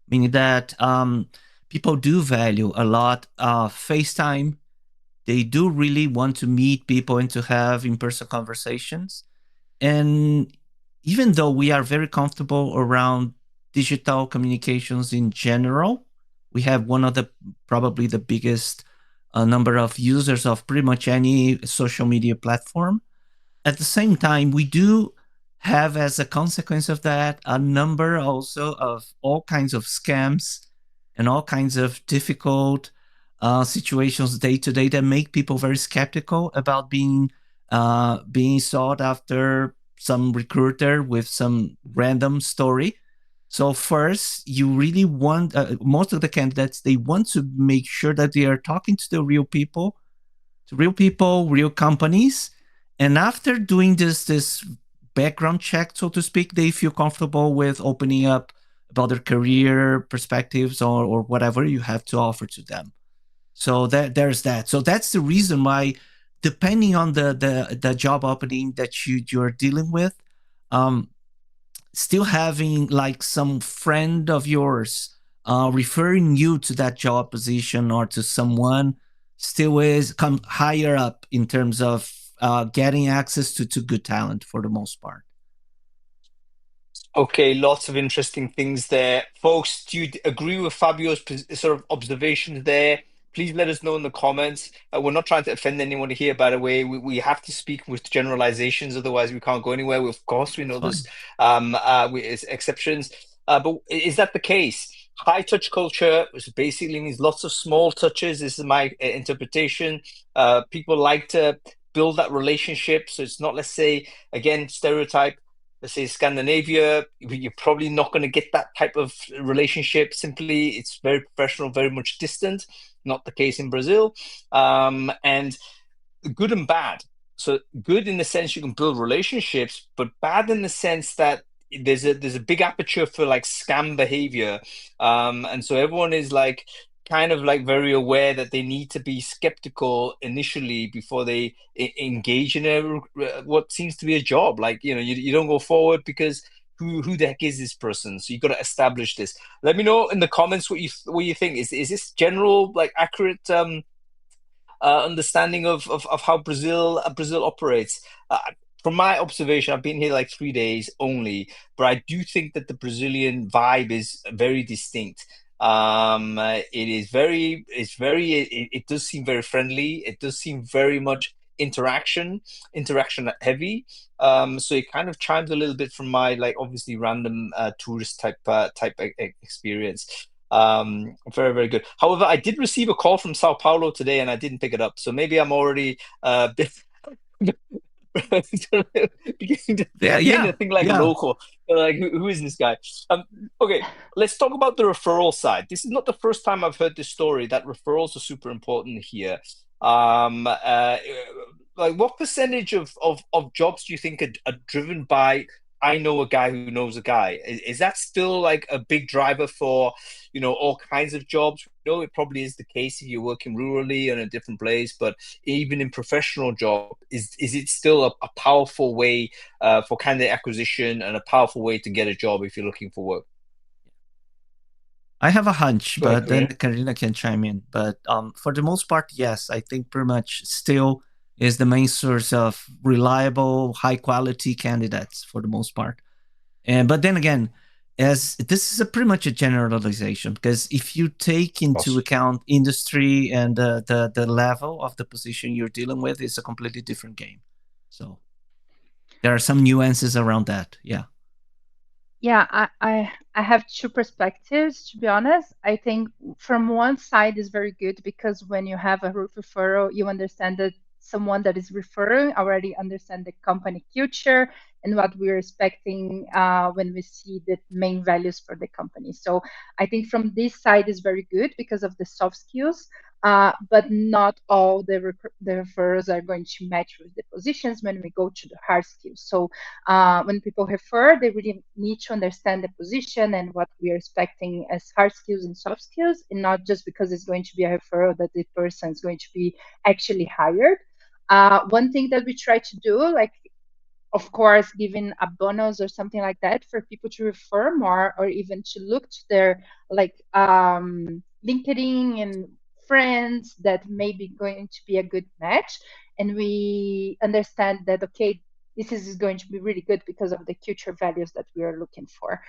meaning that people do value a lot FaceTime. They do really want to meet people and to have in person conversations. And even though we are very comfortable around digital communications in general, we have one of the probably the biggest number of users of pretty much any social media platform. At the same time, we do have, as a consequence of that, a number also of all kinds of scams and all kinds of difficult situations day to day that make people very skeptical about being sought after some recruiter with some random story. So first, you really want most of the candidates, they want to make sure that they are talking to the real people, real companies. And after doing this background check, so to speak, they feel comfortable with opening up about their career perspectives or whatever you have to offer to them. So there's that. So that's the reason why, depending on the job opening that you're dealing with, um, still having like some friend of yours referring you to that job position or to someone still is come higher up in terms of getting access to good talent for the most part. Okay, lots of interesting things there. Folks, do you agree with Fabio's sort of observations there? Please let us know in the comments. We're not trying to offend anyone here, by the way. We have to speak with generalizations, otherwise we can't go anywhere. Of course, we That's know fine. there's exceptions. But is that the case? High touch culture, which basically means lots of small touches. This is my interpretation. People like to build that relationship. So it's not, let's say, again, stereotype, let's say Scandinavia, you're probably not going to get that type of relationship. Simply, it's very professional, very much distant. Not the case in Brazil. And good and bad. So good in the sense you can build relationships, but bad in the sense that there's a big aperture for like scam behavior. And so everyone is like kind of like very aware that they need to be skeptical initially before they engage in what seems to be a job. Like, you don't go forward because who the heck is this person? So you got to establish this. Let me know in the comments what you think. Is this general like accurate understanding of how Brazil operates? From my observation, I've been here like 3 days only, but I do think that the Brazilian vibe is very distinct. It does seem very friendly. It does seem very much interaction heavy. So it kind of chimes a little bit from my like obviously random tourist type experience. Very, very good. However, I did receive a call from Sao Paulo today and I didn't pick it up. So maybe I'm already beginning to think like local. Like, who is this guy? Okay, let's talk about the referral side. This is not the first time I've heard this story that referrals are super important here. Like, what percentage of jobs do you think are driven by I know a guy who knows a guy? Is that still like a big driver for, all kinds of jobs? It probably is the case if you're working rurally in a different place, but even in professional job, is it still a powerful way for candidate acquisition and a powerful way to get a job if you're looking for work? I have a hunch, Go ahead, but then Karina can chime in. But for the most part, yes, I think pretty much still is the main source of reliable, high quality candidates for the most part. But then again, as this is pretty much a generalization, because if you take into account industry and the level of the position you're dealing with, it's a completely different game. So there are some nuances around that. Yeah. Yeah, I have two perspectives, to be honest. I think from one side is very good because when you have a referral, you understand that someone that is referring already understand the company culture and what we're expecting when we see the main values for the company. So I think from this side is very good because of the soft skills. But not all the referrals are going to match with the positions when we go to the hard skills. So when people refer, they really need to understand the position and what we are expecting as hard skills and soft skills, and not just because it's going to be a referral that the person is going to be actually hired. One thing that we try to do, like, of course, giving a bonus or something like that for people to refer more, or even to look to their like LinkedIn and friends that may be going to be a good match. And we understand that, okay, this is going to be really good because of the culture values that we are looking for.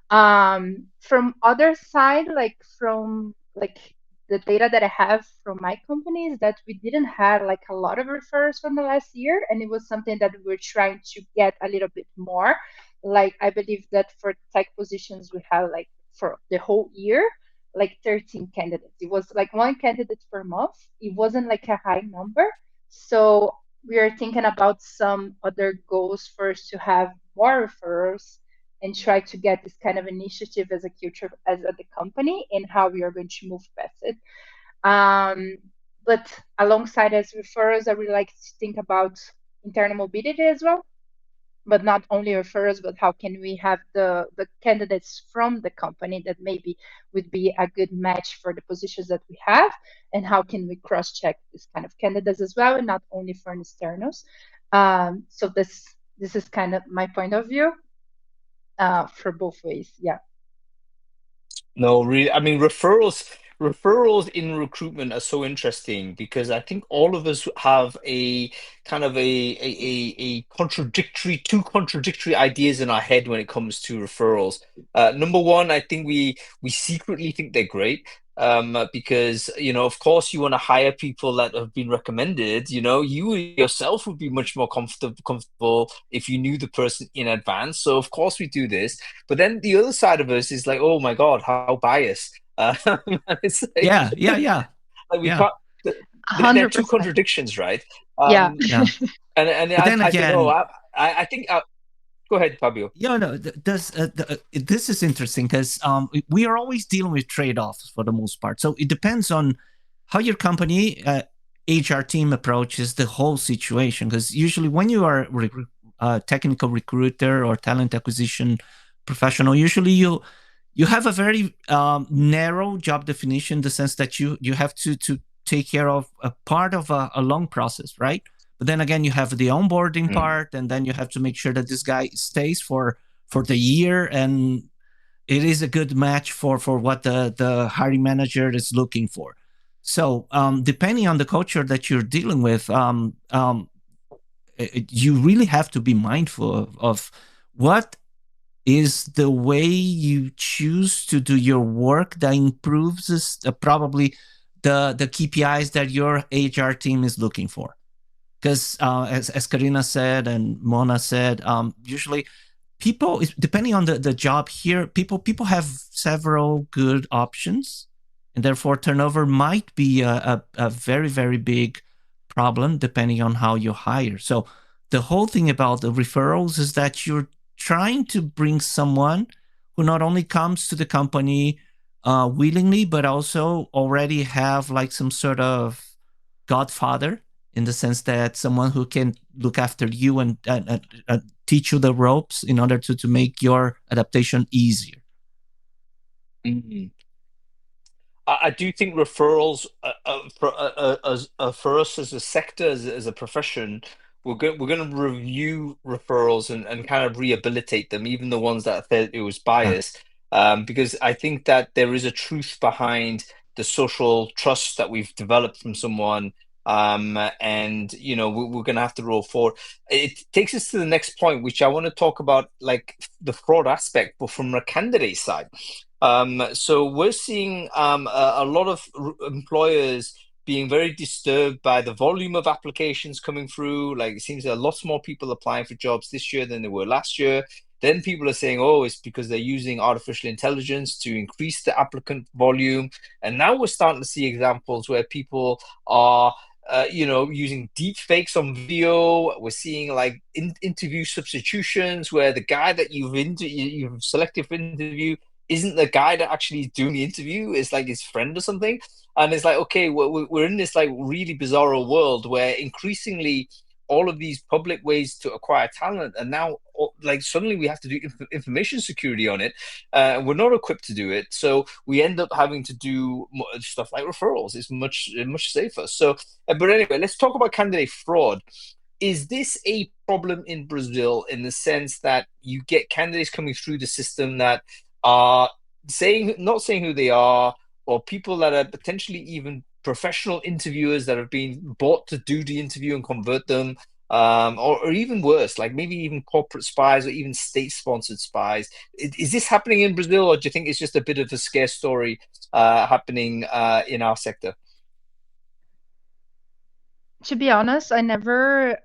From other side, from the data that I have from my company is that we didn't have like a lot of referrals from the last year, and it was something that we were trying to get a little bit more. Like, I believe that for tech positions we have like for the whole year like 13 candidates. It was like one candidate per month. It wasn't like a high number. So we are thinking about some other goals first to have more referrals and try to get this kind of initiative as a culture as a the company and how we are going to move past it. But alongside as referrals, I really like to think about internal mobility as well, but not only referrals, but how can we have the candidates from the company that maybe would be a good match for the positions that we have, and how can we cross-check this kind of candidates as well, and not only for externals. So this is kind of my point of view for both ways. Yeah. No, really. I mean, referrals in recruitment are so interesting because I think all of us have a kind of a two contradictory ideas in our head when it comes to referrals. Number one, I think we secretly think they're great. Because of course, you want to hire people that have been recommended. You yourself would be much more comfortable if you knew the person in advance. So of course we do this. But then the other side of us is like, oh my God, how biased. It's like, yeah. like we can't. There are two 100%. contradictions, right? Yeah. And But then I think, again, I think. Go ahead, Fabio. Yeah, no, this is interesting because we are always dealing with trade-offs for the most part. So it depends on how your company HR team approaches the whole situation, because usually when you are a technical recruiter or talent acquisition professional, usually you have a very narrow job definition, in the sense that you have to take care of a part of a long process, right? But then again, you have the onboarding part, and then you have to make sure that this guy stays for the year, and it is a good match for what the hiring manager is looking for. So depending on the culture that you're dealing with, you really have to be mindful of what is the way you choose to do your work that improves probably the KPIs that your HR team is looking for. Because as Karina said and Mona said, usually people, depending on the job here, people have several good options, and therefore turnover might be a very, very big problem depending on how you hire. So the whole thing about the referrals is that you're trying to bring someone who not only comes to the company willingly, but also already have like some sort of godfather, in the sense that someone who can look after you and teach you the ropes in order to make your adaptation easier. Mm. I do think referrals for us as a sector, as a profession, we're going to review referrals and kind of rehabilitate them, even the ones that felt it was biased, because I think that there is a truth behind the social trust that we've developed from someone, and we're going to have to roll forward. It takes us to the next point, which I want to talk about, like the fraud aspect, but from a candidate side. So we're seeing a lot of employers being very disturbed by the volume of applications coming through. Like, it seems there are lots more people applying for jobs this year than there were last year. Then people are saying, oh, it's because they're using artificial intelligence to increase the applicant volume. And now we're starting to see examples where people are using deep fakes on video. We're seeing like interview substitutions, where the guy that you've selected for interview isn't the guy that actually is doing the interview. It's like his friend or something. And it's like, okay, we're in this like really bizarre world where increasingly all of these public ways to acquire talent, and now like suddenly we have to do information security on it. We're not equipped to do it, so we end up having to do stuff like referrals. It's much safer. So, but anyway, let's talk about candidate fraud. Is this a problem in Brazil, in the sense that you get candidates coming through the system that are not saying who they are, or people that are potentially even professional interviewers that have been bought to do the interview and convert them, or even worse, like maybe even corporate spies or even state-sponsored spies? Is this happening in Brazil, or do you think it's just a bit of a scare story happening in our sector? To be honest, I never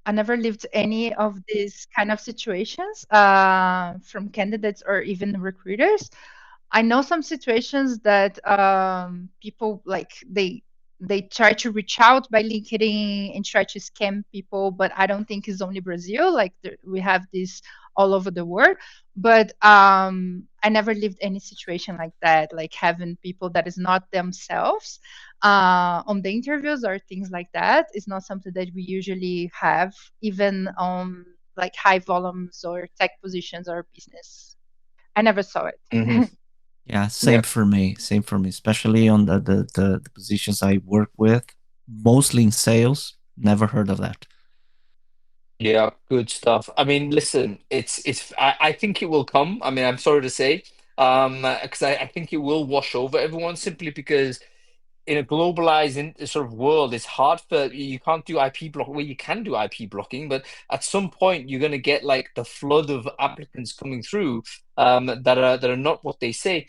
lived any of these kind of situations from candidates or even recruiters. I know some situations that people like they try to reach out by LinkedIn and try to scam people, but I don't think it's only Brazil. Like we have this all over the world. But I never lived any situation like that, like having people that is not themselves on the interviews or things like that. Is not something that we usually have, even on like high volumes or tech positions or business. I never saw it. Mm-hmm. Yeah, same for me. Same for me, especially on the positions I work with, mostly in sales. Never heard of that. Yeah, good stuff. I mean, listen, I think it will come. I mean, I'm sorry to say, because I think it will wash over everyone, simply because in a globalized sort of world, it's hard you can't do IP block. Well, you can do IP blocking, but at some point you're going to get like the flood of applicants coming through that are not what they say.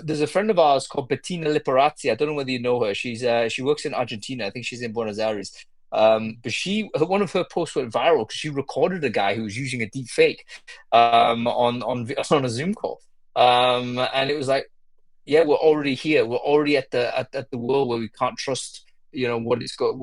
There's a friend of ours called Bettina Liparazzi. I don't know whether you know her. She works in Argentina. I think she's in Buenos Aires. But one of her posts went viral because she recorded a guy who was using a deep fake on a Zoom call. And it was like, yeah, we're already here. We're already at the world where we can't trust, what it's got,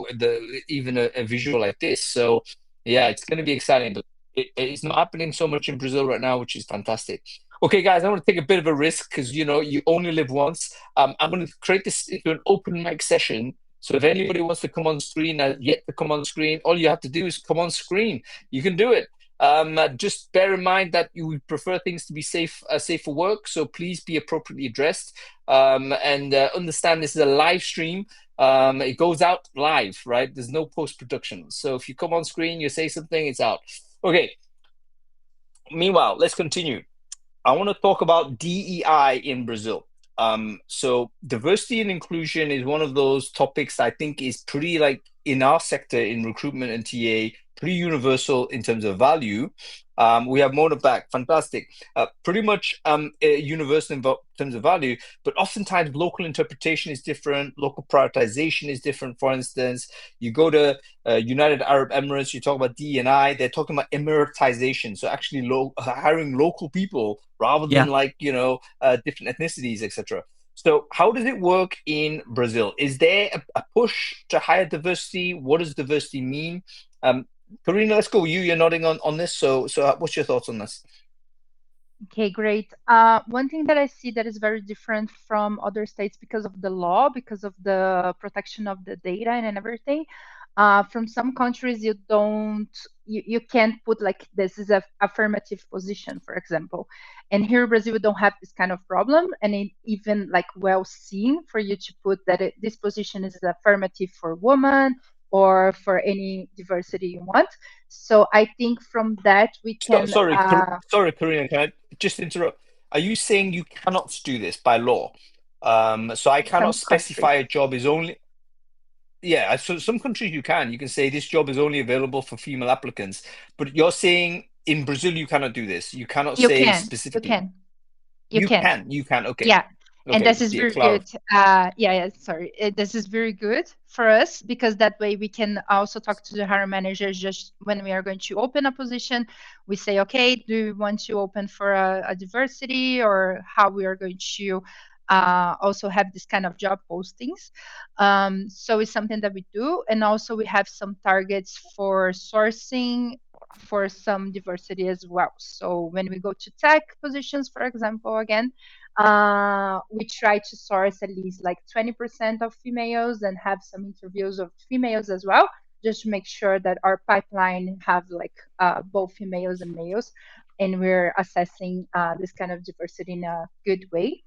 even a visual like this. So yeah, it's going to be exciting, but it's not happening so much in Brazil right now, which is fantastic. Okay, guys, I want to take a bit of a risk because you only live once. I'm going to create this into an open mic session. So if anybody wants to come on screen, yet to come on screen, all you have to do is come on screen. You can do it. Just bear in mind that you prefer things to be safe for work, so please be appropriately dressed, and understand this is a live stream. It goes out live, right? There's no post-production. So if you come on screen, you say something, it's out. Okay. Meanwhile, let's continue. I want to talk about DEI in Brazil. So diversity and inclusion is one of those topics I think is pretty, like, in our sector in recruitment and TA, pretty universal in terms of value. We have Mona back, fantastic. Pretty much universal in terms of value, but oftentimes local interpretation is different, local prioritization is different. For instance, you go to United Arab Emirates, you talk about D&I, they're talking about emiratization, so actually hiring local people rather than different ethnicities, etc. So how does it work in Brazil? Is there a push to higher diversity? What does diversity mean? Karina, let's go with you. You're nodding on this. So what's your thoughts on this? Okay, great. One thing that I see that is very different from other states because of the law, because of the protection of the data and everything. From some countries, you can't put like this is a affirmative position, for example. And here in Brazil, we don't have this kind of problem, and it even like well seen for you to put that this position is affirmative for women or for any diversity you want. So I think from that we can. Sorry, Karina, can I just interrupt? Are you saying you cannot do this by law? So I cannot specify a job is only. Yeah, so some countries you can. You can say this job is only available for female applicants, but you're saying in Brazil you cannot do this. You cannot say specifically. You can. Okay. Yeah. Okay. And this is very good. Sorry. This is very good for us because that way we can also talk to the hiring managers just when we are going to open a position. We say, okay, do you want to open for a diversity, or how we are going to also have this kind of job postings. So it's something that we do. And also we have some targets for sourcing for some diversity as well. So when we go to tech positions, for example, again, we try to source at least like 20% of females and have some interviews of females as well, just to make sure that our pipeline have like both females and males, and we're assessing this kind of diversity in a good way.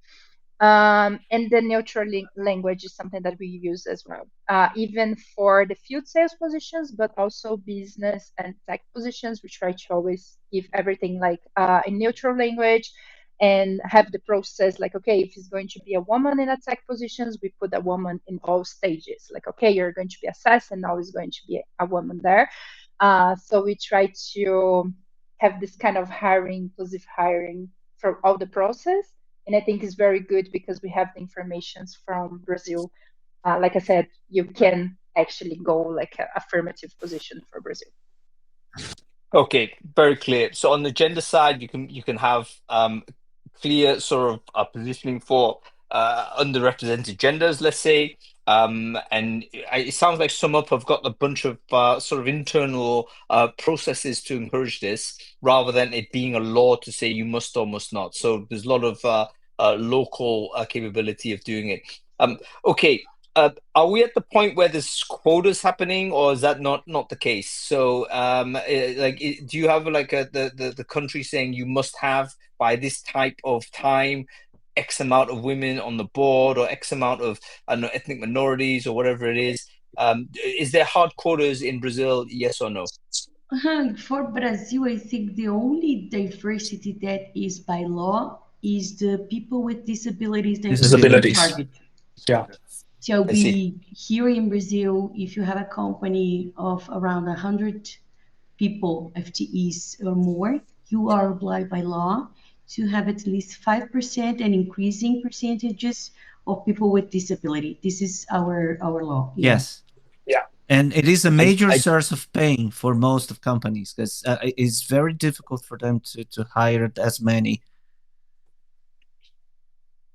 And the neutral language is something that we use as well, even for the field sales positions, but also business and tech positions. We try to always give everything like in neutral language and have the process like, okay, if it's going to be a woman in a tech positions, we put a woman in all stages. Like, okay, you're going to be assessed and now is going to be a woman there. So we try to have this kind of inclusive hiring for all the process. And I think it's very good because we have the informations from Brazil. Like I said, you can actually go like an affirmative position for Brazil. Okay, very clear. So on the gender side, you can have clear sort of positioning for underrepresented genders, let's say. And it sounds like SumUp have got a bunch of sort of internal processes to encourage this, rather than it being a law to say you must or must not. So there's a lot of local capability of doing it. Okay. Are we at the point where there's quotas happening, or is that not the case? So, do you have like the country saying you must have by this type of time X amount of women on the board, or X amount of ethnic minorities, or whatever it is? Is there hard quotas in Brazil? Yes or no? For Brazil, I think the only diversity that is by law is the people with disabilities. Disabilities. Yeah. So here in Brazil, if you have a company of around 100 people, FTEs or more, you are obliged by law to have at least 5% and increasing percentages of people with disability. This is our law. Yes. Yeah. And it is a major source of pain for most of companies, because it's very difficult for them to hire as many.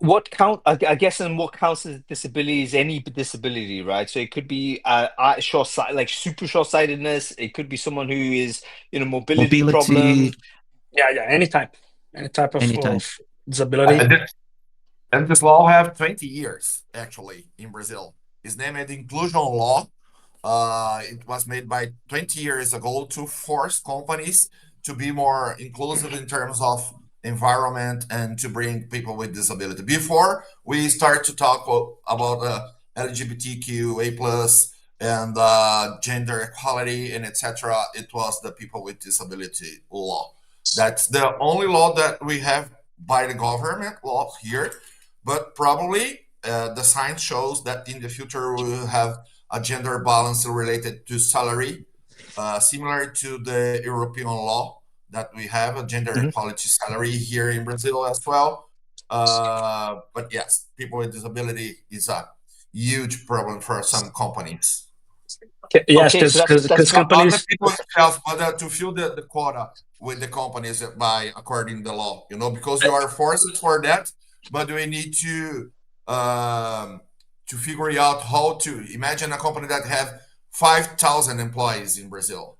I guess, and what counts as disability is any disability, right? So it could be like super short-sightedness. It could be someone who is mobility problem. Yeah, any type of disability. And this law have 20 years actually in Brazil. It's named Inclusion Law. It was made by 20 years ago to force companies to be more inclusive in terms of environment and to bring people with disability. Before we start to talk about LGBTQA plus and gender equality and etc., it was the people with disability law. That's the only law that we have by the government law here, but probably the science shows that in the future we will have a gender balance related to salary, similar to the European law that we have a gender Mhm. equality salary here in Brazil as well. But yes, people with disability is a huge problem for some companies. Yes, Okay, so that's because Not the companies. people itself, but to fill the quota with the companies by according to the law. Because you are forced for that, but we need um, to figure out how to imagine a company that have 5,000 employees in Brazil.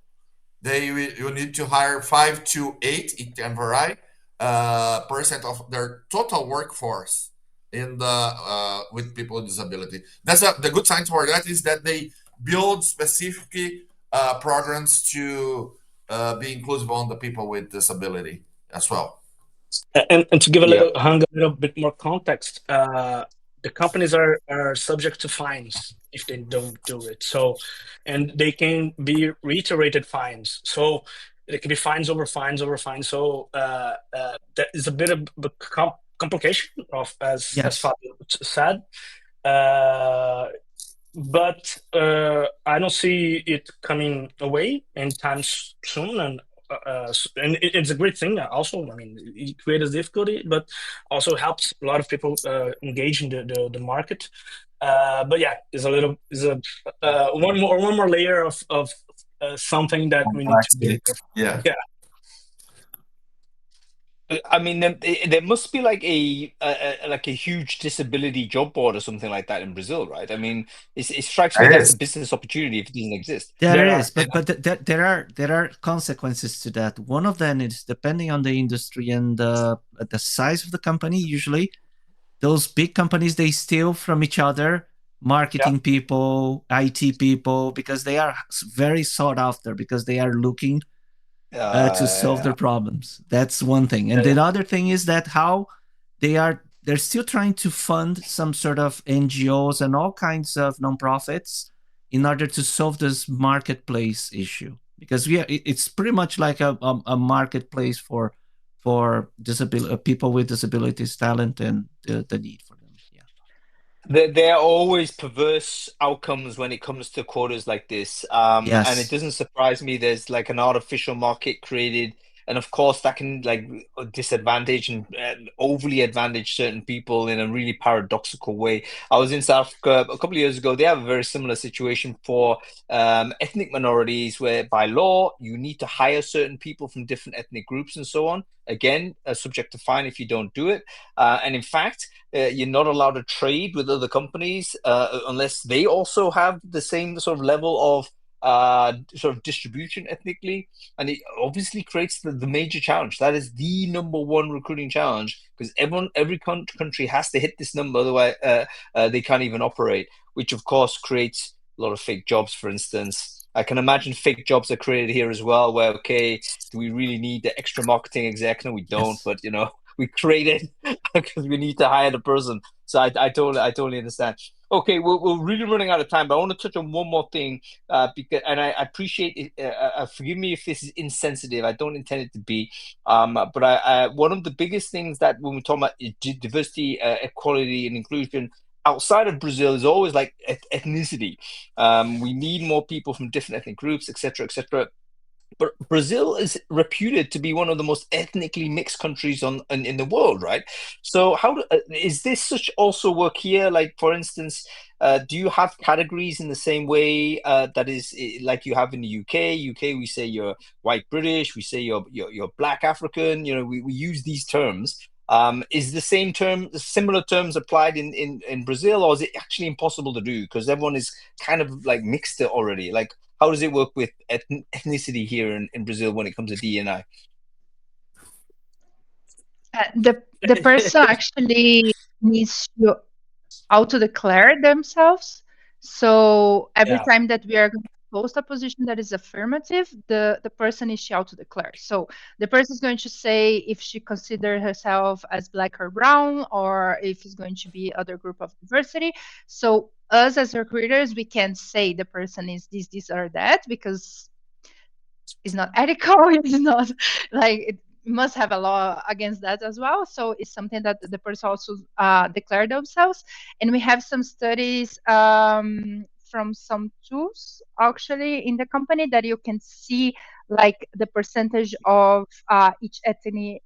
You need to hire 5 to 8, it can vary, percent of their total workforce in the with people with disability. The good sign for that is that they build specific programs to be inclusive on the people with disability as well. And to give yeah. a little bit more context, the companies are subject to fines if they don't do it. So, and they can be reiterated fines. So it can be fines over fines over fines. So that is a bit of a complication of as Yes. Fabio said. Uh, but I don't see it coming away anytime soon. And it's a great thing. Also, I mean, it creates difficulty, but also helps a lot of people engage in the market. But yeah, is a one more layer of something that we need to be Complexity. careful. Yeah. Yeah, I mean, there must be like a huge disability job board or something like that in Brazil, right? I mean, it strikes me There that's a is. business opportunity if it doesn't exist. There there is, are. but there are consequences to that. One of them is depending on the industry and the size of the company. Usually, those big companies they steal from each other, Yeah. marketing people, IT people, because they are very sought after because they are looking to solve their Yeah. problems. That's one thing. And Yeah. the other thing is that how they're still trying to fund some sort of NGOs and all kinds of nonprofits in order to solve this marketplace issue. Because it's pretty much like a marketplace for disability people with disabilities, talent, and the need for them. Yeah. There are always perverse outcomes when it comes to quotas like this. And it Yes. doesn't surprise me there's like an artificial market created. And of course, that can like disadvantage and overly advantage certain people in a really paradoxical way. I was in South Africa a couple of years ago. They have a very similar situation for ethnic minorities, where by law, you need to hire certain people from different ethnic groups and so on. Again, subject to fine if you don't do it. And in fact, you're not allowed to trade with other companies unless they also have the same sort of level of sort of distribution ethnically. And it obviously creates the major challenge. That is the number one recruiting challenge because every country has to hit this number, otherwise they can't even operate, which of course creates a lot of fake jobs, for instance. I can imagine fake jobs are created here as well, where, okay, do we really need the extra marketing exec? No, we don't, Yes. but we create it because we need to hire the person. So I totally understand. Okay, we're really running out of time, but I want to touch on one more thing because, and I appreciate it. Forgive me if this is insensitive. I don't intend it to be. But one of the biggest things that when we talk about diversity, equality, and inclusion outside of Brazil is always like ethnicity. We need more people from different ethnic groups, etc., etc. But Brazil is reputed to be one of the most ethnically mixed countries in the world, right? So is this such also work here? Like, for instance, do you have categories in the same way that is like you have in the UK? UK, we say you're white British, we say you're Black African. We use these terms. Is the similar terms applied in Brazil, or is it actually impossible to do because everyone is kind of like mixed it already? Like, how does it work with ethnicity here in Brazil when it comes to D&I? The person actually needs to auto declare themselves. So every Yeah. time that we are going to post a position that is affirmative, the person is shall to declare. So the person is going to say if she considers herself as black or brown, or if it's going to be other group of diversity. So us as recruiters, we can say the person is this, or that, because it's not ethical. It's not like it must have a law against that as well. So it's something that the person also declare themselves. And we have some studies from some tools actually in the company that you can see like the percentage of each ethnic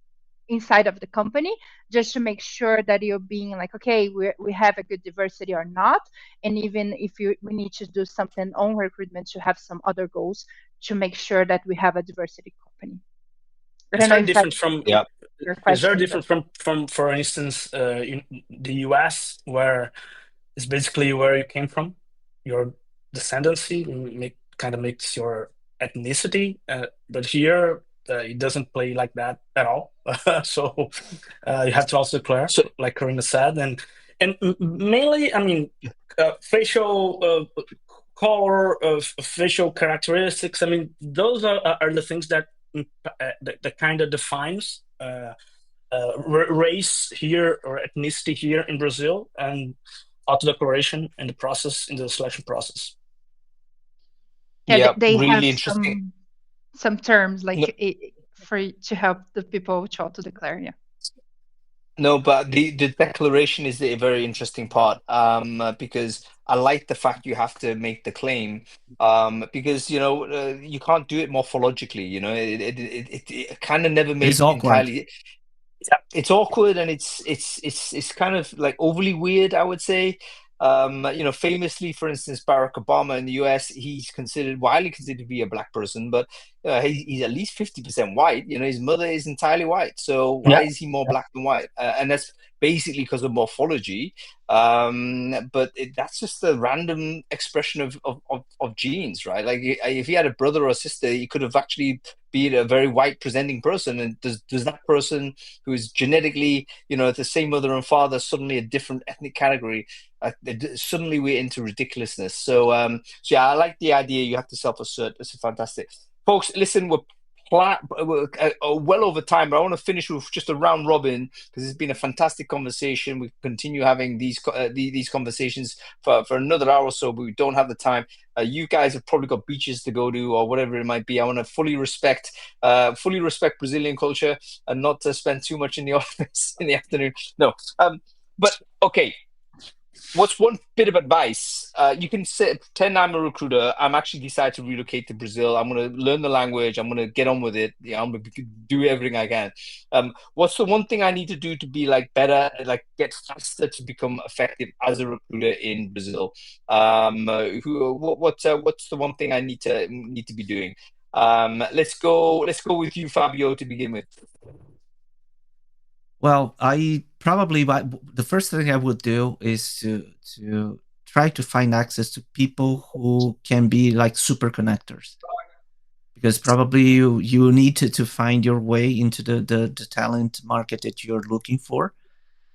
inside of the company, just to make sure that you're being like, okay, we have a good diversity or not. And even if we need to do something on recruitment to have some other goals to make sure that we have a diversity company. I It's don't know very if I different from answered your it's very question, but different from for instance in the US, where it's basically where you came from, your descendancy kind of makes your ethnicity, but here it doesn't play like that at all. So you have to also declare, So like Karina said, and mainly, I mean, facial color of facial characteristics. I mean, those are the things that that kind of defines race here or ethnicity here in Brazil, and auto declaration in the process, in the selection process. yeah, yeah, they have really interesting. some terms No, like for to help the people to auto declare. Yeah. no, but the declaration is a very interesting part, because I like the fact you have to make the claim, because you can't do it morphologically. It kind of never It's made awkward. entirely. Yeah, It's awkward, and it's kind of like overly weird, I would say. Famously, for instance, Barack Obama in the US, he's considered widely considered to be a black person, but he's at least 50% white. His mother is entirely white, so why yeah, is he more black than white? And that's basically because of morphology. But that's just a random expression of genes, right? Like if he had a brother or a sister, he could have actually been a very white presenting person. And does that person who is genetically, the same mother and father, suddenly a different ethnic category? Suddenly we're into ridiculousness. So yeah, I like the idea. You have to self-assert. This is fantastic, folks. Listen, we're well over time, but I want to finish with just a round robin because it's been a fantastic conversation. We continue having these conversations for another hour or so, but we don't have the time. You guys have probably got beaches to go to or whatever it might be. I want to fully respect Brazilian culture and not to spend too much in the office in the afternoon. No, but okay. What's one bit of advice? You can say, pretend I'm a recruiter. I'm actually decided to relocate to Brazil. I'm going to learn the language. I'm going to get on with it. Yeah, I'm going to do everything I can. What's the one thing I need to do to be like better, like get faster to become effective as a recruiter in Brazil? What's the one thing I need to be doing? Let's go with you, Fabio, to begin with. Well, the first thing I would do is to try to find access to people who can be like super connectors, because probably you need to find your way into the talent market that you're looking for,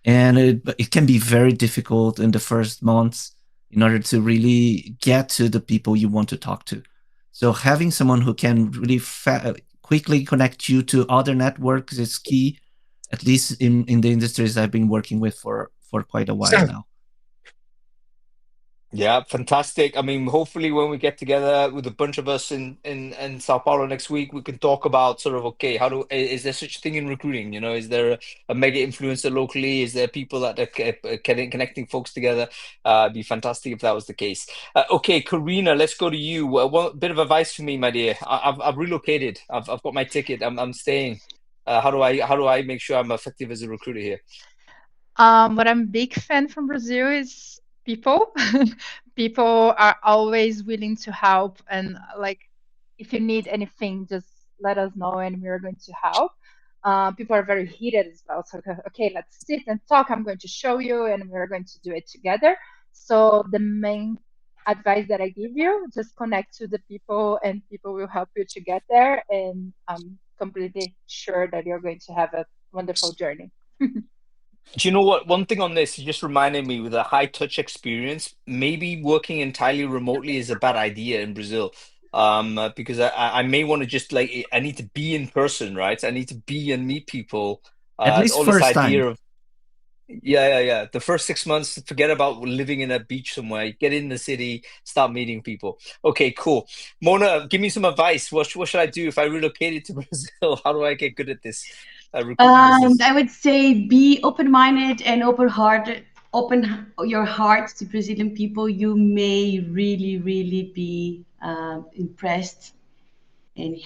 and it can be very difficult in the first months in order to really get to the people you want to talk to. So having someone who can really quickly connect you to other networks is key, at least in the industries I've been working with for quite a while now. Yeah, fantastic. I mean, hopefully when we get together with a bunch of us in Sao Paulo next week, we can talk about sort of, okay, is there such a thing in recruiting? Is there a mega influencer locally? Is there people that are connecting folks together? It'd be fantastic if that was the case. Okay, Karina, let's go to you. One bit of advice for me, my dear. I've relocated. I've got my ticket. I'm staying. How do I make sure I'm effective as a recruiter here? What I'm big fan from Brazil is people. People are always willing to help, and like if you need anything, just let us know, and we are going to help. People are very heated as well. So okay, let's sit and talk. I'm going to show you, and we're going to do it together. So the main advice that I give you, just connect to the people, and people will help you to get there. And I'm completely sure that you're going to have a wonderful journey. Do you know what? One thing on this, you just reminded me with a high touch experience, maybe working entirely remotely is a bad idea in Brazil. Because I may want to just like I need to be in person, right? I need to be and meet people. At least All this first time. idea of yeah. The first 6 months, forget about living in a beach somewhere. Get in the city, start meeting people. Okay, cool. Mona, give me some advice. What should I do if I relocated to Brazil? How do I get good at this recruitment business? I would say be open-minded and open-hearted. Open your heart to Brazilian people. You may really, really be impressed and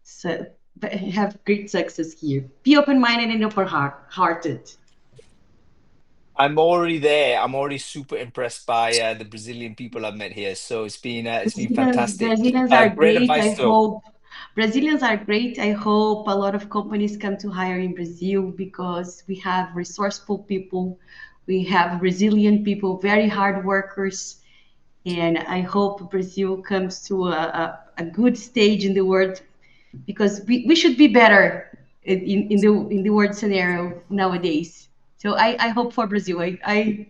su- have great success here. Be open-minded and open-hearted. I'm already there. I'm already super impressed by the Brazilian people I've met here. So it's been fantastic. Brazilians are Great great. I advice, though. hope Brazilians are great. I hope a lot of companies come to hire in Brazil because we have resourceful people, we have resilient people, very hard workers, and I hope Brazil comes to a good stage in the world because we should be better in the world scenario nowadays. So I hope for Brazil. I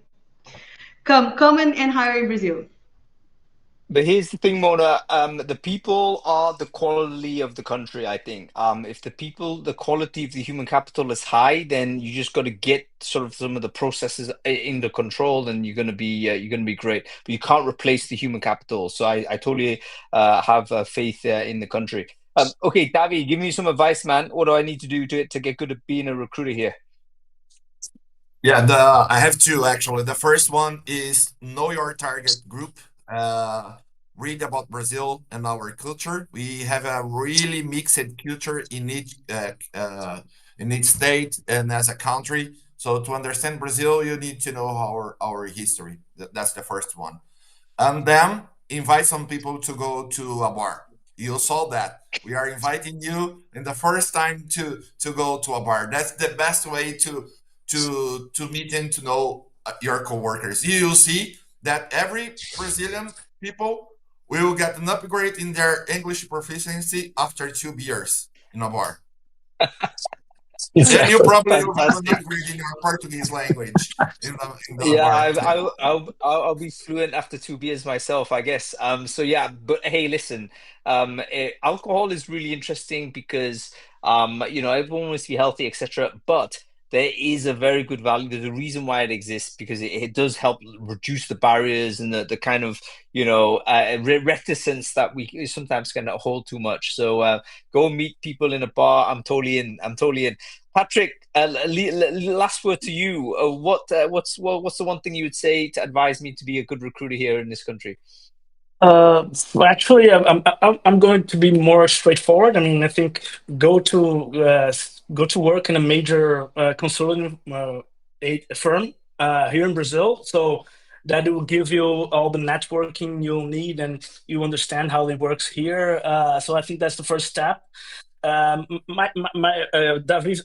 come and hire in Brazil. But here's the thing, Mona. The people are the quality of the country, I think. If the quality of the human capital is high, then you just got to get sort of some of the processes in the control, and you're gonna be great. But you can't replace the human capital. So I totally have faith in the country. Okay, Davi, give me some advice, man. What do I need to do to get good at being a recruiter here? Yeah, I have two actually. The first one is know your target group. Uh, Read about Brazil and our culture. We have a really mixed culture in each state and as a country. So to understand Brazil, you need to know our history. That's the first one, and then invite some people to go to a bar. You saw that we are inviting you in the first time to go to a bar. That's the best way to meet and to know your coworkers. You will see that every Brazilian people will get an upgrade in their English proficiency after 2 beers in a bar. And you probably will have an Fantastic. upgrade in your Portuguese language in the Yeah, bar too. I'll be fluent after 2 beers myself, I guess. So yeah, but hey, listen, alcohol is really interesting because everyone wants to be healthy, etc. But there is a very good value. There's a reason why it exists because it does help reduce the barriers and the kind of reticence that we sometimes can hold too much. So go meet people in a bar. I'm totally in. I'm totally in. Patrick, last word to you. What's the one thing you would say to advise me to be a good recruiter here in this country? Well, actually, I'm going to be more straightforward. I mean, I think go to work in a major consulting firm here in Brazil. So that will give you all the networking you'll need, and you understand how it works here. So I think that's the first step. Davi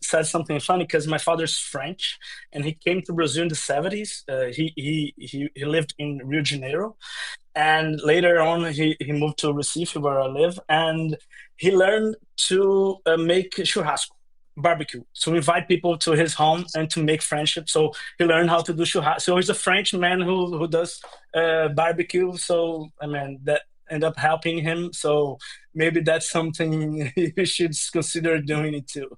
said something funny because my father's French, and he came to Brazil in the 70s. He lived in Rio de Janeiro, and later on he moved to Recife where I live, and he learned to make churrasco barbecue, to invite people to his home and to make friendship. So he learned how to do churrasco. So he's a French man who does barbecue. So I mean that end up helping him. So maybe that's something you should consider doing it too.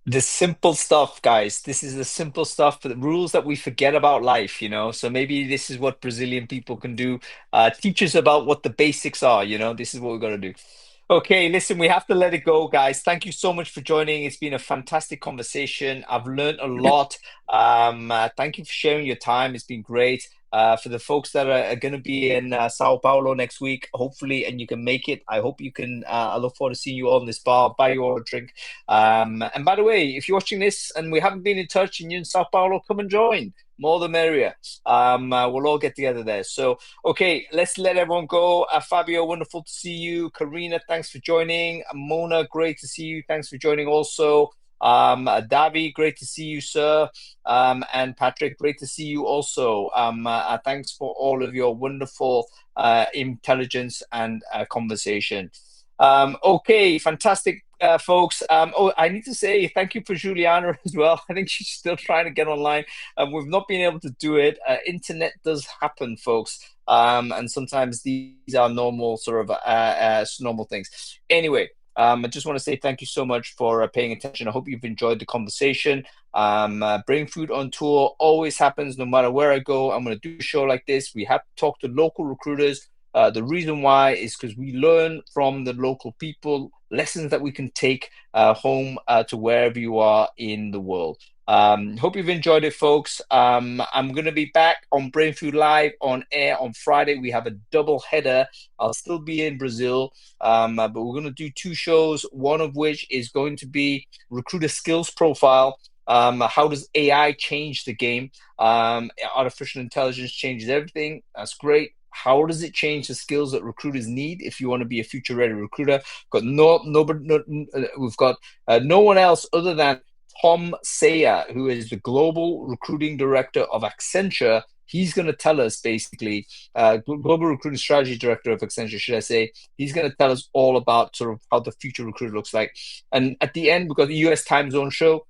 The simple stuff, guys. This is the simple stuff, the rules that we forget about life. So maybe this is what Brazilian people can do. Teach us about what the basics are. This is what we're going to do. Okay, listen, we have to let it go, guys. Thank you so much for joining. It's been a fantastic conversation. I've learned a lot. Thank you for sharing your time. It's been great. For the folks that are going to be in Sao Paulo next week, hopefully, and you can make it. I hope you can. I look forward to seeing you all in this bar, buy you all a drink. And by the way, if you're watching this and we haven't been in touch and you're in Sao Paulo, come and join. More the merrier. We'll all get together there. So, okay, let's let everyone go. Fabio, wonderful to see you. Karina, thanks for joining. Mona, great to see you. Thanks for joining also. Davi, great to see you, sir. And Patrick, great to see you also. Thanks for all of your wonderful intelligence and conversation. Okay, fantastic, folks. Oh, I need to say thank you for Juliana as well. I think she's still trying to get online. We've not been able to do it. Internet does happen, folks. And sometimes these are normal sort of normal things. Anyway, I just want to say thank you so much for paying attention. I hope you've enjoyed the conversation. Brainfood on tour always happens no matter where I go. I'm going to do a show like this. We have to talk to local recruiters. The reason why is because we learn from the local people, lessons that we can take home to wherever you are in the world. Hope you've enjoyed it, folks. I'm going to be back on Brainfood Live on air on Friday. We have a double header. I'll still be in Brazil, but we're going to do 2 shows, one of which is going to be recruiter skills profile. How does AI change the game? Artificial intelligence changes everything. That's great. How does it change the skills that recruiters need if you want to be a future-ready recruiter? We've got no one else other than Tom Sayer, who is the global recruiting director of Accenture. He's going to tell us basically, global recruiting strategy director of Accenture, should I say. He's going to tell us all about sort of how the future recruiter looks like. And at the end, we've got the US time zone show.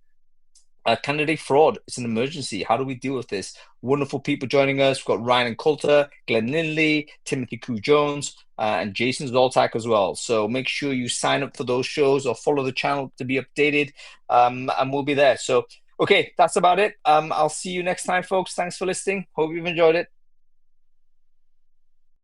Candidate fraud, it's an emergency. How do we deal with this? Wonderful people joining us. We've got Ryan and Coulter, Glenn Lindley, Timothy Koo Jones, and Jason Zoltak as well. So make sure you sign up for those shows or follow the channel to be updated, and we'll be there. So, okay, that's about it. I'll see you next time, folks. Thanks for listening. Hope you've enjoyed it.